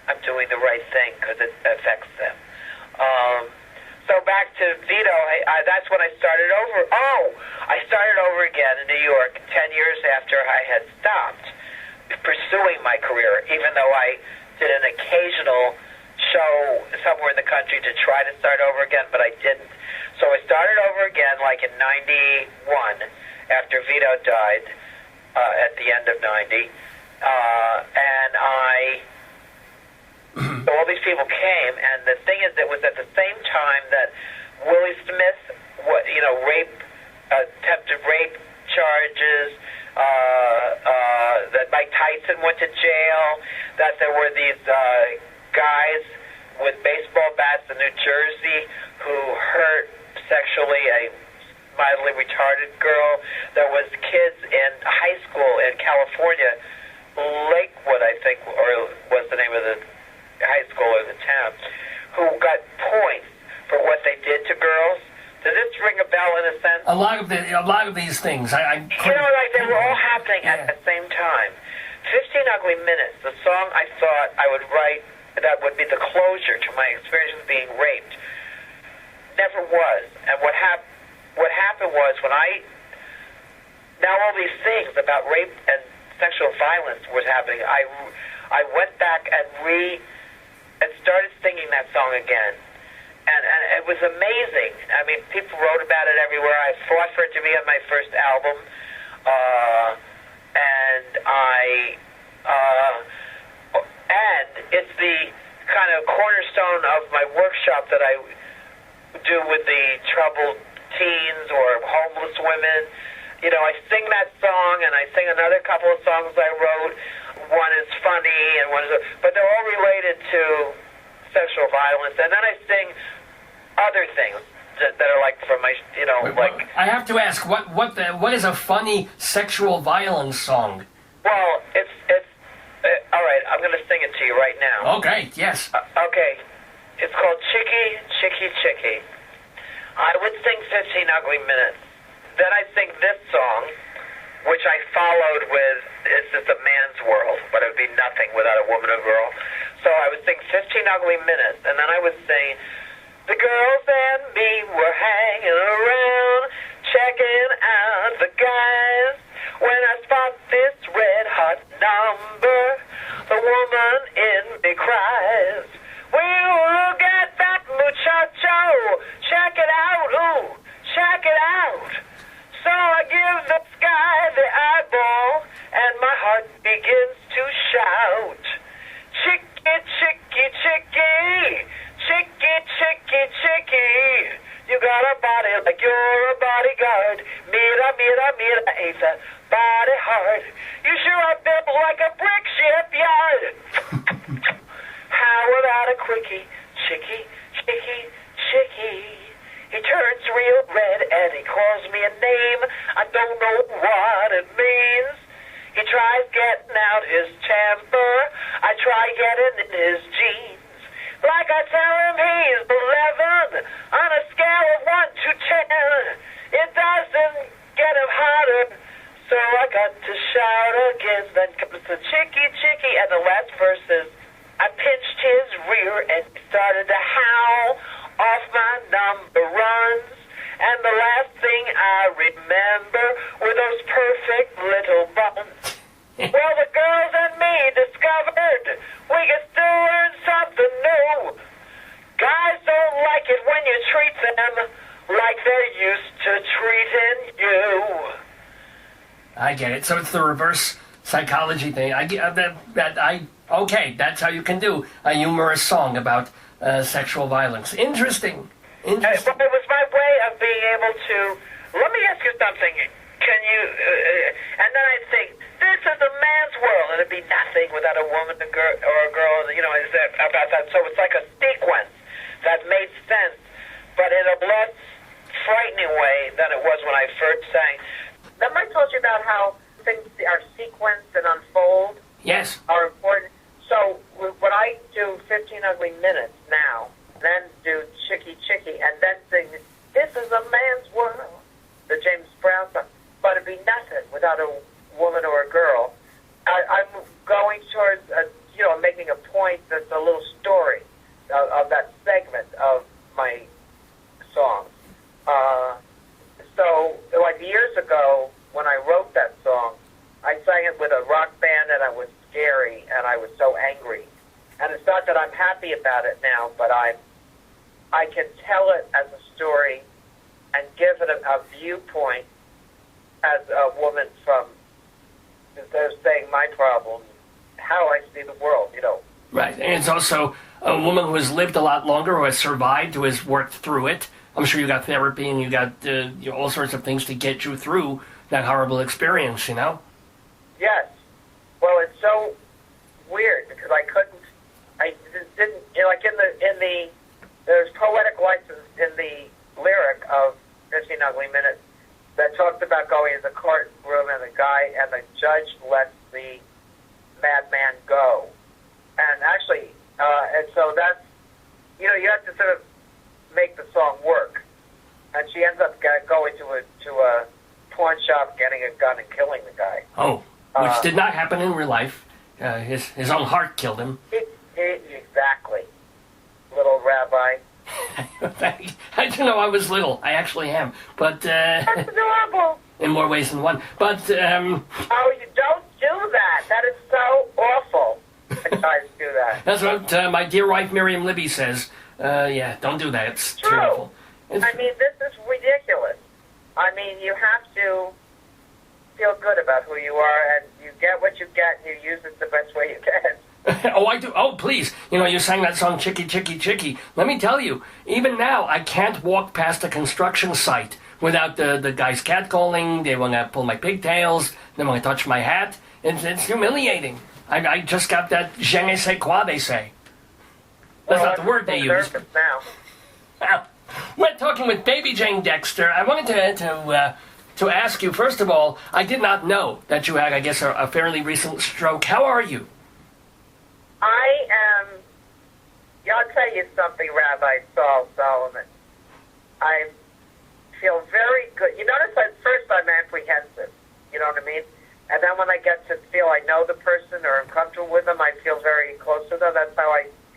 Speaker 1: I'm doing the right thing because it affects them. So back to Vito, that's when I started over. I started over again in New York 10 years after I had stopped pursuing my career, even though I did an occasional show somewhere in the country to try to start over again, but I didn't. So I started over again like in 91 after Vito died. At the end of 90, and so all these people came, and the thing is, it was at the same time that Willie Smith, attempted rape charges, that Mike Tyson went to jail, that there were these guys with baseball bats in New Jersey who hurt sexually a mildly retarded girl. There was kids in high school in California, Lakewood, I think, or was the name of the high school or the town, who got points for what they did to girls. Does this ring a bell in a sense?
Speaker 2: A lot of these things.
Speaker 1: Like they were all happening at the same time. 15 Ugly Minutes, the song I thought I would write that would be the closure to my experience of being raped, never was. And what happened was when now all these things about rape and sexual violence was happening, I went back and started singing that song again. And it was amazing. I mean, people wrote about it everywhere. I fought for it to be on my first album. And it's the kind of cornerstone of my workshop that I do with the troubled teens or homeless women. You know, I sing that song, and I sing another couple of songs I wrote. One is funny, and one is, but they're all related to sexual violence. And then I sing other things that are like from my, like.
Speaker 2: I have to ask, what is a funny sexual violence song?
Speaker 1: Well, it's all right. I'm going to sing it to you right now.
Speaker 2: Okay. Yes.
Speaker 1: Okay. It's called Chicky, Chicky, Chicky. I would sing 15 Ugly Minutes. Then I sing this song, which I followed with, it's just a man's world, but it would be nothing without a woman or girl. So I would sing 15 Ugly Minutes, and then I would sing, the girls and me were hanging around, checking out the guys. When I spot this red hot number, the woman in me cries, we will get that muchacho, check it out, ooh, check it out. So I give the sky the eyeball, and my heart begins to shout, chicky, chicky, chicky, chicky, chicky, chicky, you got a body like you're a bodyguard, mira, mira, mira, ain't that body hard, you sure are built like a brick shipyard. How about a quickie, chicky, chicky, chicky, he turns real red and he calls me a name I don't know what it means. He tries getting out his temper, I try getting in his jeans. Like I tell him he's 11 on a scale of 1 to 10. It doesn't get him hotter, so I got to shout again. Then comes the chicky, chicky, and the last verse is, I pinched his rear and he started to howl off my number runs. And the last thing I remember were those perfect little buttons. Well, the girls and me discovered we can still learn something new. Guys don't like it when you treat them like they're used to treating you.
Speaker 2: I get it. So it's the reverse psychology thing. Okay, that's how you can do a humorous song about sexual violence. Interesting.
Speaker 1: Well, it was my way of being able to, let me ask you something. Can you, and then I'd think, this is a man's world, and it'd be nothing without a woman or a girl, about that. So it's like a sequence that made sense, but in a less frightening way than it was when I first sang. Remember I told you about how things are sequenced and unfold?
Speaker 2: Yes.
Speaker 1: Are important. So when I do 15 Ugly Minutes now, then do Chicky Chicky, and then sing This Is a Man's World, the James Brown song, but it'd be nothing without a woman or a girl. I'm going towards, making a point that's a little story of that segment of my song. So, like years ago, when I wrote that song, I sang it with a rock band, and I was scary, and I was so angry. And it's not that I'm happy about it now, but I can tell it as a story and give it a viewpoint as a woman from, instead of saying my problem, how I see the world,
Speaker 2: Right, and it's also a woman who has lived a lot longer, who has survived, who has worked through it. I'm sure you got therapy and you got all sorts of things to get you through that horrible experience,
Speaker 1: Yes. Well, it's so weird because I couldn't I just didn't, like in the there's poetic license in the lyric of 15 Ugly Minutes that talks about going to the courtroom and the judge lets the madman go. And actually, and so that's, you have to sort of make the song work. And she ends up going to a pawn shop, getting a gun, and killing the guy.
Speaker 2: Oh, which did not happen in real life. His own heart killed him.
Speaker 1: Exactly. Little rabbi.
Speaker 2: I didn't know I was little. I actually am. But
Speaker 1: that's adorable.
Speaker 2: In more ways than one. But
Speaker 1: oh, you don't do that. That is so awful. I try to do that.
Speaker 2: That's what my dear wife Miriam Libby says. Yeah, don't do that. It's
Speaker 1: true.
Speaker 2: Terrible.
Speaker 1: I mean, this is ridiculous. I mean, you have to feel good about who you are, and you get what you get, and you use it the best way you can.
Speaker 2: Oh, I do. Oh, please. You sang that song, Chicky, Chicky, Chicky. Let me tell you, even now, I can't walk past a construction site without the guys catcalling. They want to pull my pigtails. They want to touch my hat. It's humiliating. I just got that je ne sais quoi, they say. That's not the word they use.
Speaker 1: Now.
Speaker 2: Well, we're talking with Baby Jane Dexter. I wanted to ask you, first of all, I did not know that you had, I guess, a fairly recent stroke. How are you?
Speaker 1: I'll tell you something, Rabbi Sol Solomon. I feel very good. You notice at first I'm apprehensive, you know what I mean? And then when I get to feel I know the person or I'm comfortable with them, I feel very close to them. That's how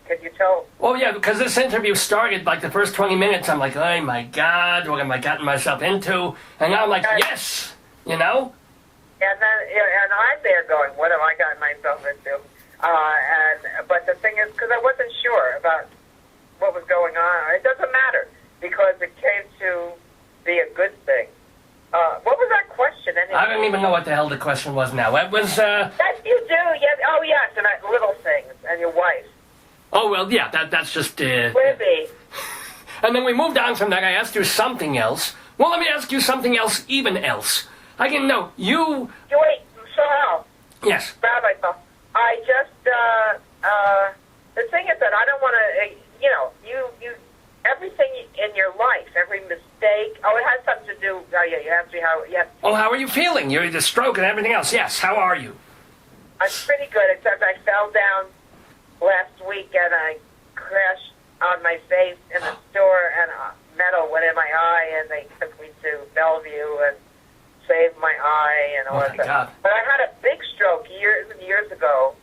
Speaker 1: can you tell?
Speaker 2: Well, yeah, because this interview started, like the first 20 minutes, I'm like, oh my God, what am I getting myself into? And now I'm like, yes,
Speaker 1: And then, and I'm there going, what have I gotten myself into? But the thing is, because I wasn't sure about what was going on, it doesn't matter because it came to be a good thing. What was that question anyway?
Speaker 2: I don't even know what the hell the question was now. It was,
Speaker 1: Yes, you do. Yes. Oh, yes, and little things, and your wife.
Speaker 2: Oh, well, yeah, that's just,
Speaker 1: Libby.
Speaker 2: And then we moved on from that. I asked you something else. Well, let me ask you something else, even else. I can know, you...
Speaker 1: Wait, Sal.
Speaker 2: Yes.
Speaker 1: Rabbi Sol. I just, the thing is that I don't want to, you, everything in your life, every mistake, it has something to do, you asked me how, yes.
Speaker 2: Oh, how are you feeling? You're the stroke and everything else. Yes, how are you?
Speaker 1: I'm pretty good, except I fell down last week and I crashed on my face in the store and metal went in my eye and they took me to Bellevue and saved my eye and all that stuff. But I had a big stroke years and years ago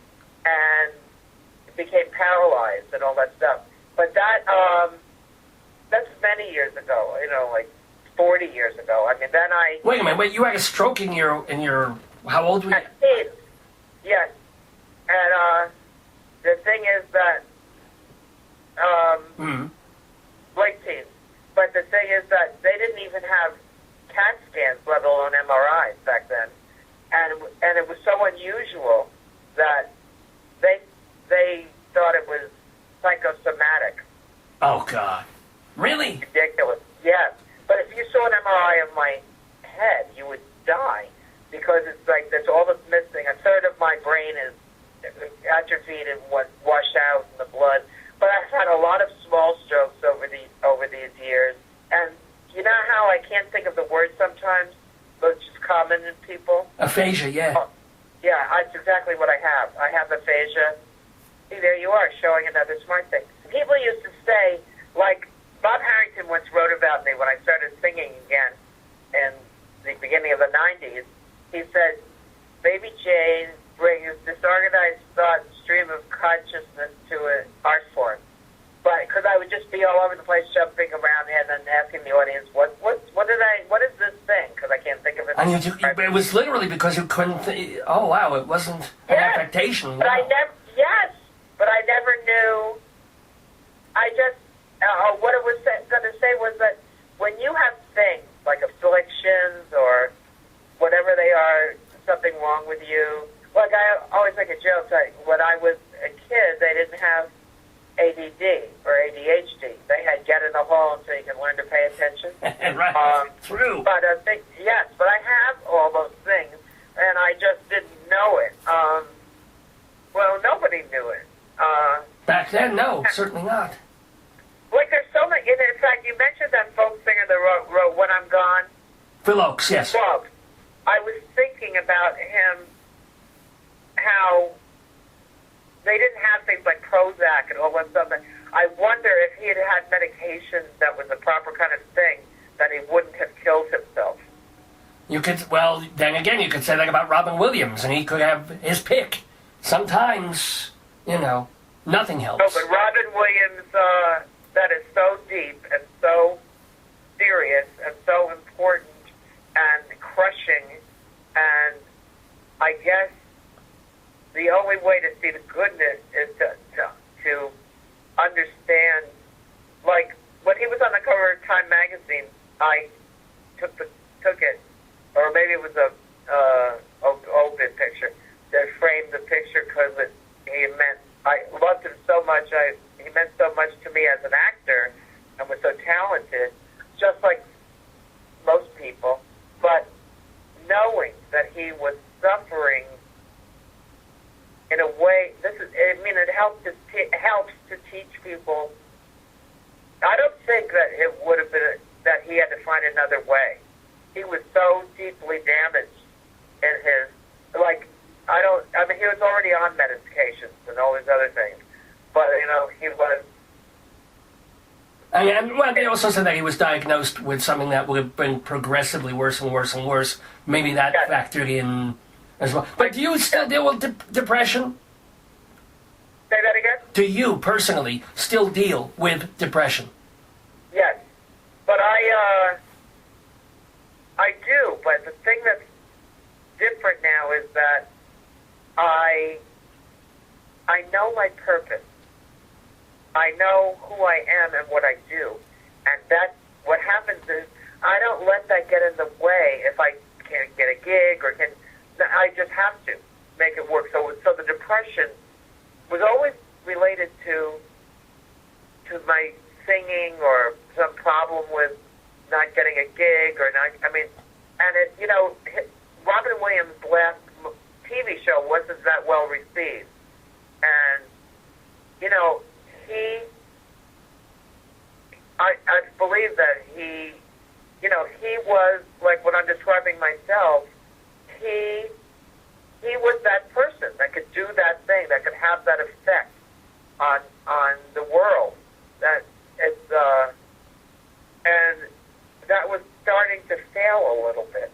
Speaker 1: and became paralyzed and all that stuff. But that's many years ago, like 40 years ago. I mean, then I...
Speaker 2: Wait a minute, you had a stroke in your how old were you?
Speaker 1: At teens. Yes. And the thing is that late teens. But the thing is that they didn't even have CAT scans, let alone MRIs back then, and it was so unusual that they thought it was psychosomatic.
Speaker 2: Oh God, really?
Speaker 1: Ridiculous. Yes, but if you saw an MRI of my head, you would die because it's like that's all that's missing. A third of my brain is atrophied and washed out in the blood. But I've had a lot of small strokes over these years, and you know how I can't think of the word sometimes, but it's just common in people?
Speaker 2: Aphasia, yeah.
Speaker 1: Oh, yeah, that's exactly what I have. I have aphasia. See, there you are, showing another smart thing. People used to say, like, Bob Harrington once wrote about me when I started singing again in the beginning of the 90s. He said, Baby Jane brings disorganized thought and stream of consciousness to an art form. But because I would just be all over the place, jumping around and then asking the audience, what is this thing? Because I can't think of it.
Speaker 2: And it was literally because you couldn't. Oh wow, it wasn't an affectation.
Speaker 1: But
Speaker 2: wow.
Speaker 1: But I never knew. I just what it was going to say was that when you have things like afflictions or whatever they are, something wrong with you. Like I always make a joke that when I was a kid, they didn't have ADD or ADHD. They had get in the hall so you can learn to pay attention.
Speaker 2: Right. True.
Speaker 1: But but I have all those things, and I just didn't know it. Well, nobody knew it.
Speaker 2: back then, no, certainly not.
Speaker 1: Like, there's so many. In fact, you mentioned that folk singer that wrote When I'm Gone.
Speaker 2: Phil Oakes, yes.
Speaker 1: Well, I was thinking about him, how they didn't have things like Prozac and all that stuff. I wonder if he had had medication that was the proper kind of thing, that he wouldn't have killed himself.
Speaker 2: You could, well, then again, you could say that about Robin Williams, and he could have his pick. Sometimes, nothing helps.
Speaker 1: No, but Robin Williams, that is so deep and so serious and so important and crushing, and I guess the only way to see the goodness is to understand, like, when he was on the cover of Time magazine, I took it, or maybe it was a open picture that framed the picture because I loved him so much. He meant so much to me as an actor and was so talented, just like most people. But knowing that he was suffering in a way, it helps to teach people. I don't think that it would have been that he had to find another way. He was so deeply damaged in his, he was already on medications and all these other things, but, he was.
Speaker 2: And they also said that he was diagnosed with something that would have been progressively worse and worse and worse. Maybe that factored in as well. But do you still deal with depression?
Speaker 1: Say that again?
Speaker 2: Do you personally still deal with depression?
Speaker 1: Yes, but I do. But the thing that's different now is that I know my purpose. I know who I am and what I do, and that's what happens is I don't let that get in the way. If I can't get a gig I just have to make it work. So the depression was always related to my singing or some problem with not getting a gig or not. And Robin Williams' last TV show wasn't that well received, and I believe that he was like when I'm describing myself. He was that person that could do that thing, that could have that effect on the world. That it's and that was starting to fail a little bit.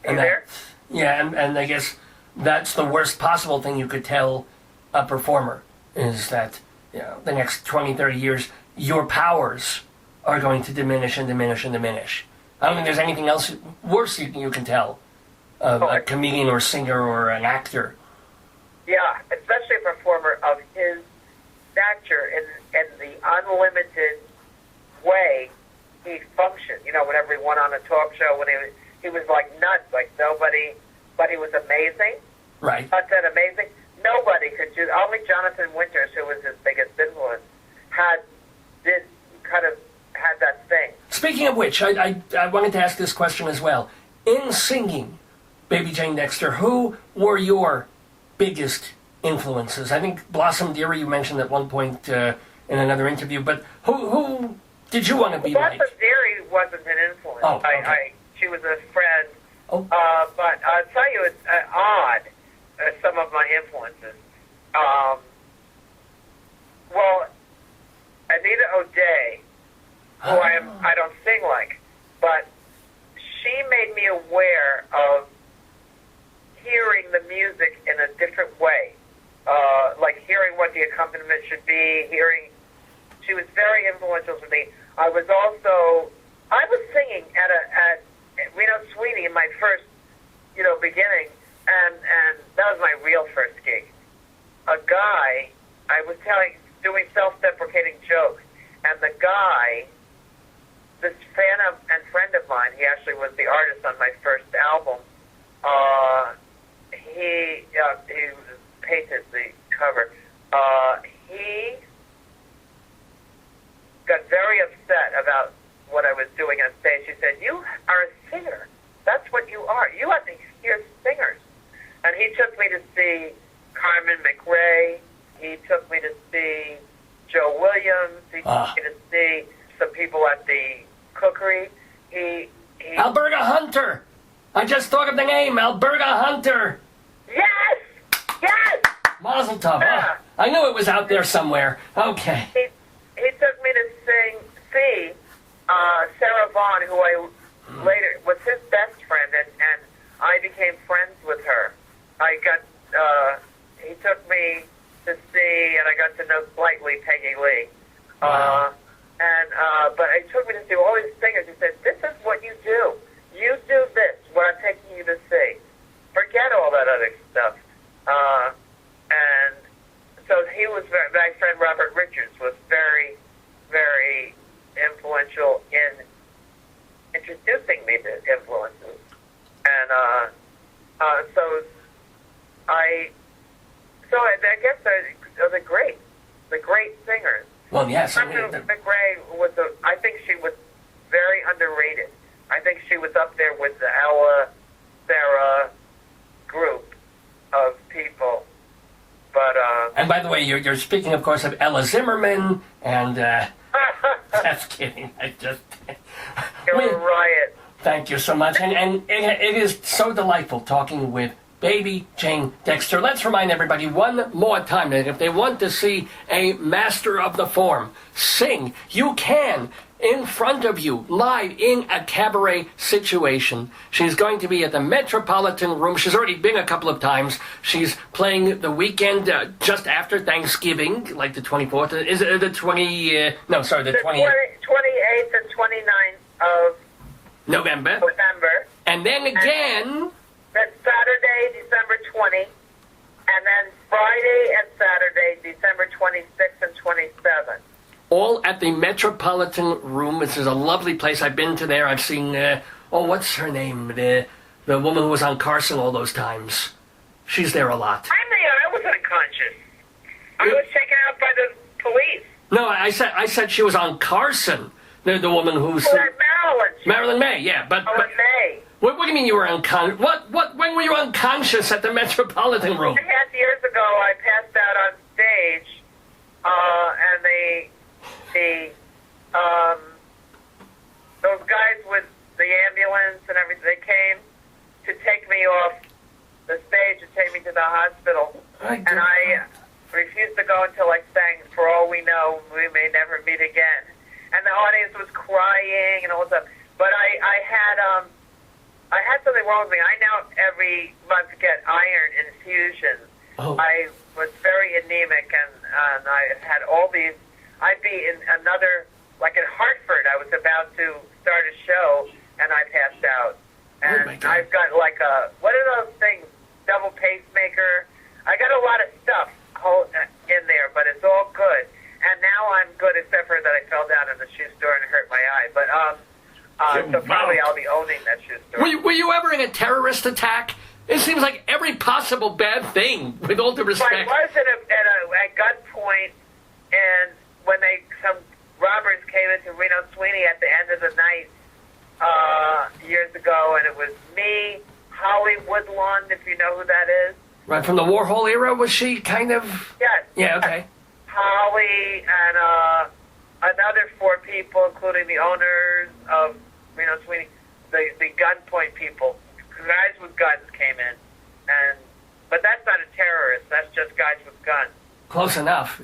Speaker 2: And I guess that's the worst possible thing you could tell a performer is that the next 20, 30 years, your powers are going to diminish and diminish and diminish. I don't think there's anything else worse you can tell a comedian or singer or an actor.
Speaker 1: Yeah, especially a performer of his stature in the unlimited way he functioned. Whenever he went on a talk show, when he was like nuts, like nobody, but he was amazing.
Speaker 2: Right.
Speaker 1: Not that amazing. Nobody could do. Only Jonathan Winters, who was his biggest influence, had that thing.
Speaker 2: Speaking of which, I wanted to ask this question as well. In singing, Baby Jane Dexter, who were your biggest influences? I think Blossom Dearie you mentioned at one point in another interview, but who did you want to be like?
Speaker 1: Blossom Dearie wasn't an influence.
Speaker 2: Oh, okay.
Speaker 1: She was a friend.
Speaker 2: Oh.
Speaker 1: But I'll tell you, it's odd, some of my influences. Well, Anita O'Day, who I don't sing like, but she made me aware of hearing the music in a different way, like hearing what the accompaniment should be, she was very influential to me. I was singing at Sweeney in my first, beginning, and that was my real first gig. A guy, I was doing self-deprecating jokes, and the guy, this fan and friend of mine, he actually was the artist on my first album. He painted the cover. He got very upset about what I was doing on stage. He said, "You are a singer. That's what you are. You have to hear singers." And he took me to see Carmen McRae he took me to see Joe Williams. He took me to see some people at the cookery. He
Speaker 2: Alberta Hunter. I just thought of the name, Alberta Hunter.
Speaker 1: Yes!
Speaker 2: Mazel tov. Oh, I knew it was out there somewhere. Okay.
Speaker 1: He took me to see Sarah Vaughan, who I later was his best friend, and I became friends with her. He took me to see, and I got to know slightly Peggy Lee.
Speaker 2: Wow.
Speaker 1: But he took me to see all these singers. He said, "This is what you do. You do this, what I'm taking you to see. Forget all that other stuff." And so he was my friend Robert Richards was very, very influential in introducing me to influences. And I guess they're the great singers.
Speaker 2: Well, yes.
Speaker 1: Martha McRae I think she was very underrated. I think she was up there with the Ella, Sarah group of people. But
Speaker 2: and by the way, you're speaking, of course, of Ella Zimmerman, and just kidding.
Speaker 1: You're a riot.
Speaker 2: Thank you so much, and it is so delightful talking with Baby Jane Dexter. Let's remind everybody one more time that if they want to see a master of the form sing, you can, in front of you, live in a cabaret situation. She's going to be at the Metropolitan Room. She's already been a couple of times. She's playing the weekend just after Thanksgiving, like the 24th. Is it the 20... no, sorry, the 28th.
Speaker 1: 28th and 29th of
Speaker 2: November. And then again...
Speaker 1: That's Saturday, December 20, and then Friday and Saturday, December 26th and 27th.
Speaker 2: All at the Metropolitan Room. This is a lovely place. I've been to there. I've seen, what's her name? The woman who was on Carson all those times. She's there a lot.
Speaker 1: I'm there. I was unconscious. I was taken out by the police.
Speaker 2: No, I said she was on Carson. The woman who's... Marilyn May, yeah.
Speaker 1: Marilyn May.
Speaker 2: What do you mean you were unconscious? When were you unconscious at the Metropolitan Room?
Speaker 1: 3.5 years ago, I passed out on stage, and those guys with the ambulance and everything, they came to take me off the stage and take me to the hospital. And I refused to go until I sang "For All We Know, We May Never Meet Again." And the audience was crying and all that stuff. But I had something wrong with me. I now every month get iron infusions.
Speaker 2: Oh.
Speaker 1: I was very anemic, and I had all these. I'd be in another, like in Hartford, I was about to start a show, and I passed out. And I've got like what are those things? Double pacemaker. I got a lot of stuff in there, but it's all good. And now I'm good, except for that I fell down in the shoe store and hurt my eye. But so probably I'll be owning that shoe store.
Speaker 2: Were you ever in a terrorist attack? It seems like every possible bad thing, with all due respect.
Speaker 1: I was at gunpoint, and when some robbers came into Reno Sweeney at the end of the night years ago, and it was me, Holly Woodlawn, if you know who that is.
Speaker 2: Right, from the Warhol era, was she kind of...
Speaker 1: Yes.
Speaker 2: Yeah, okay.
Speaker 1: Holly and another 4 people, including the owners of Reno Sweeney, the gunpoint people. Guys with guns came in, but that's not a terrorist. That's just guys with guns.
Speaker 2: Close enough.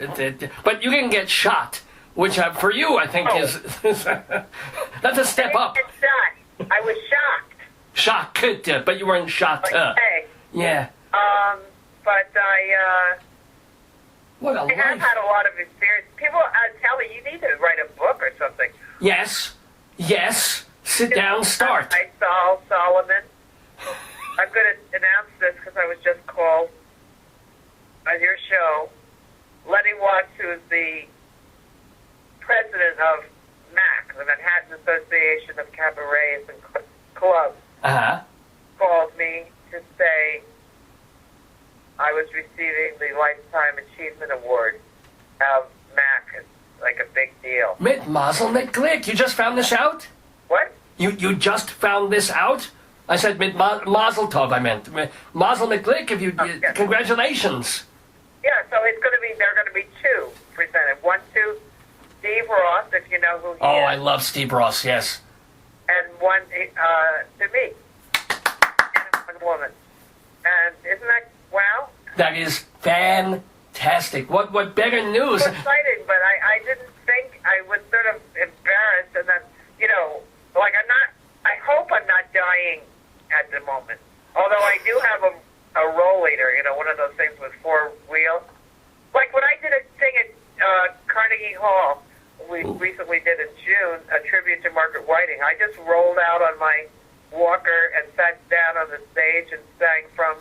Speaker 2: But you didn't get shot, which for you I think is that's a step up.
Speaker 1: I didn't get shot. I was shocked.
Speaker 2: Shocked, but you weren't shot.
Speaker 1: Okay.
Speaker 2: Yeah.
Speaker 1: But I.
Speaker 2: What a life.
Speaker 1: I've had a lot of experience. People tell me you need to write a book or something.
Speaker 2: Yes. Sit down, start.
Speaker 1: Rabbi Sol Solomon. I'm going to announce this because I was just called on your show. Lenny Watts, who is the president of MAC, the Manhattan Association of Cabarets and Clubs, called me to say I was receiving the Lifetime Achievement Award of MAC. It's like a big deal.
Speaker 2: Mit Mazel Glick. You just found this out?
Speaker 1: What?
Speaker 2: You just found this out? I said mit Mazel Tov, I meant. Mazel Glick, congratulations.
Speaker 1: Yeah, so there are going to be two presented. One to Steve Ross, if you know who he is.
Speaker 2: Oh, I love Steve Ross, yes.
Speaker 1: And one to me. And one woman. And isn't that, wow?
Speaker 2: That is fantastic. What better news?
Speaker 1: It's exciting, but I didn't think, I was sort of embarrassed, and then, like I hope I'm not dying at the moment. Although I do have a rollator, one of those things with four wheels. Like when I did a thing at Carnegie Hall, we recently did in June, a tribute to Margaret Whiting. I just rolled out on my walker and sat down on the stage and sang from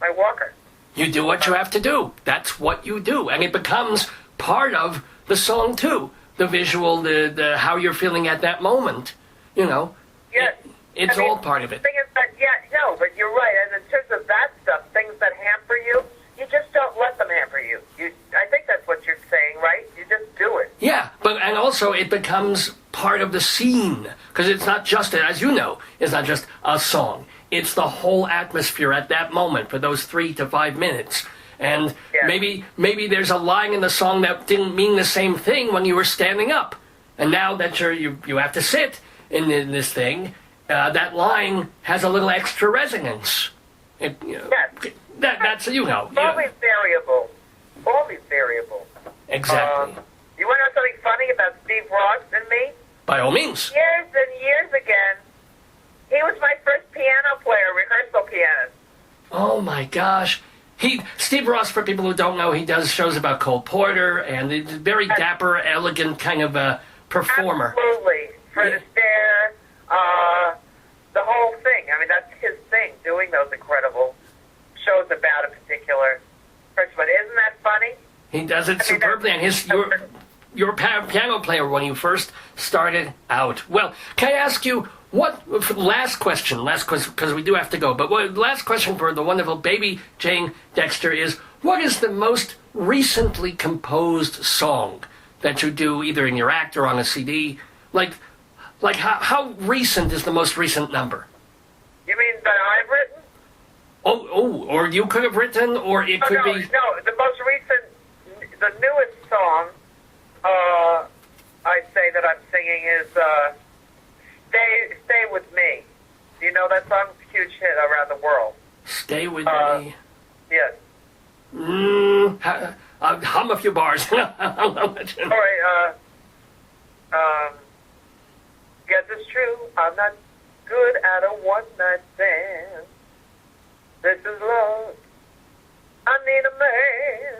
Speaker 1: my walker.
Speaker 2: You do what you have to do. That's what you do. And it becomes part of the song, too. The visual, the how you're feeling at that moment.
Speaker 1: Yes.
Speaker 2: It's all part of it.
Speaker 1: The thing is that, but you're right. And in terms of that stuff, things that hamper you, you just don't let them hamper you. I think that's what you're saying, right? You just do it.
Speaker 2: Yeah, and also it becomes part of the scene. Because it's not just, as you know, it's not just a song. It's the whole atmosphere at that moment for those 3 to 5 minutes. And maybe there's a line in the song that didn't mean the same thing when you were standing up. And now that you have to sit in this thing, that line has a little extra resonance. That's
Speaker 1: Always variable. Always variable.
Speaker 2: Exactly.
Speaker 1: You want to know something funny about Steve Ross and me?
Speaker 2: By all means.
Speaker 1: Years and years again, he was my first piano player, rehearsal pianist.
Speaker 2: Oh my gosh. Steve Ross, for people who don't know, he does shows about Cole Porter, and he's a very dapper, elegant kind of a performer.
Speaker 1: Absolutely. Fred Astaire, the whole thing. I mean, that's his thing, doing those incredible shows about a particular person. But isn't that funny?
Speaker 2: He does it superbly, and your piano player when you first started out. Well, can I ask you, last question, because we do have to go, but last question for the wonderful Baby Jane Dexter is, what is the most recently composed song that you do either in your act or on a CD? Like how recent is the most recent number?
Speaker 1: You mean that I've written?
Speaker 2: Oh, or you could have written, or it could be...
Speaker 1: No, the most recent, the newest song, I'd say that I'm singing is Stay With Me. Do you know that song? It's a huge hit around the world.
Speaker 2: Stay With Me?
Speaker 1: Yes.
Speaker 2: Hum a few bars. I'll let you know.
Speaker 1: All right, yes, it's true. I'm not good at a one-night stand. This is love. I need a man.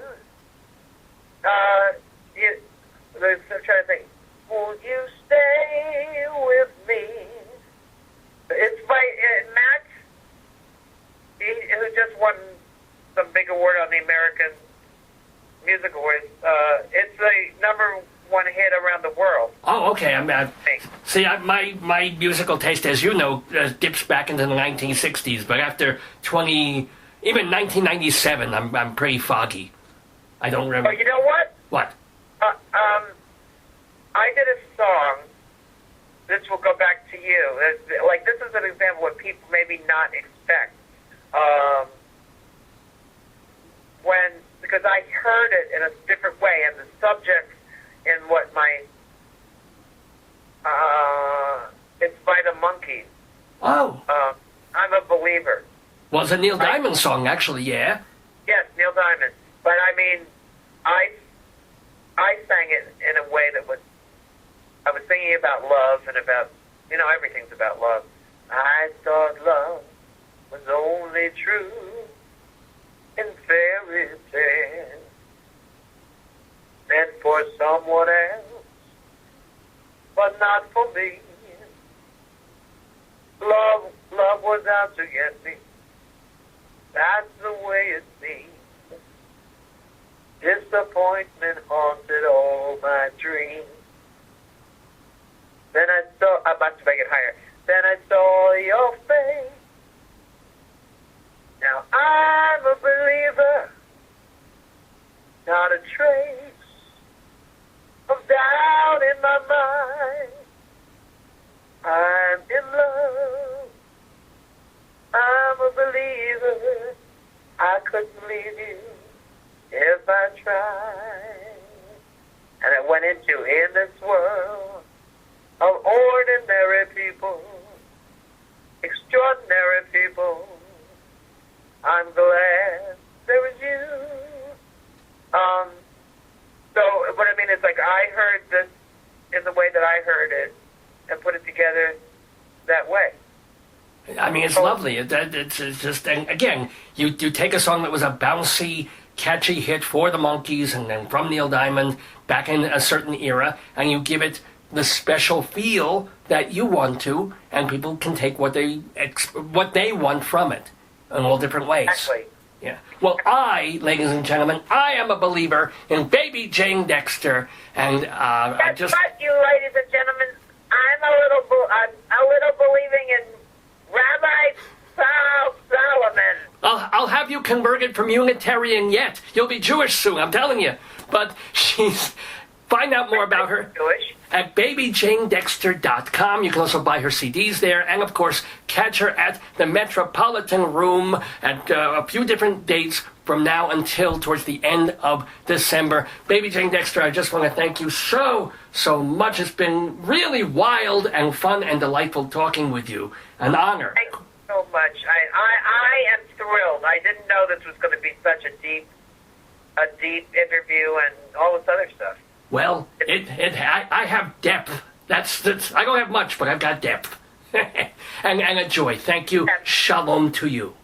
Speaker 1: I'm trying to think. Will you stay with me? It's by Matt, who just won some big award on the American Music Awards. It's a number one hit around the world.
Speaker 2: Oh, okay. My musical taste, as you know, dips back into the 1960s. But after even 1997, I'm pretty foggy. I don't remember.
Speaker 1: Oh, you know what?
Speaker 2: What?
Speaker 1: I did a song. This will go back to you. This is an example of what people maybe not expect. Because I heard it in a different way, and the subject in what it's by the Monkees.
Speaker 2: Oh.
Speaker 1: I'm a Believer.
Speaker 2: Well, it's a Neil Diamond song, actually, yeah?
Speaker 1: Yes, Neil Diamond. But I mean, I sang it in a way that I was singing about love and about, everything's about love. I thought love was only true in fairy tales, meant for someone else, but not for me. Love was out to get me. That's the way it seems. Disappointment haunted all my dreams. Then I'm about to make it higher. Then I saw your face. Now I'm a believer. Not a trace of doubt in my mind. I'm in love. I'm a believer. I couldn't leave you if I tried. And it went into in this world of ordinary people, extraordinary people, I'm glad there was you. So what I mean is, like, I heard this in the way that I heard it and put it together that way.
Speaker 2: I mean, it's lovely. It's just, and again, you take a song that was a bouncy, catchy hit for the Monkees and then from Neil Diamond back in a certain era, and you give it the special feel that you want to, and people can take what they want from it in all different ways.
Speaker 1: Exactly.
Speaker 2: Yeah. Well, ladies and gentlemen, I am a believer in Baby Jane Dexter, and I just.
Speaker 1: But you, ladies and gentlemen, I'm a little believing in Rabbi Sol Solomon.
Speaker 2: I'll have you converted from Unitarian yet. You'll be Jewish soon, I'm telling you. But find out more about her
Speaker 1: Jewish.
Speaker 2: at babyjanedexter.com. You can also buy her CDs there, and of course, catch her at the Metropolitan Room at a few different dates from now until towards the end of December. Baby Jane Dexter, I just want to thank you so much. It's been really wild and fun and delightful talking with you. An honor.
Speaker 1: Thank you so much. I am thrilled. I didn't know this was going to be such a deep interview and all this other stuff.
Speaker 2: Well, I have depth. That's I don't have much, but I've got depth. and a joy. Thank you. Shalom to you.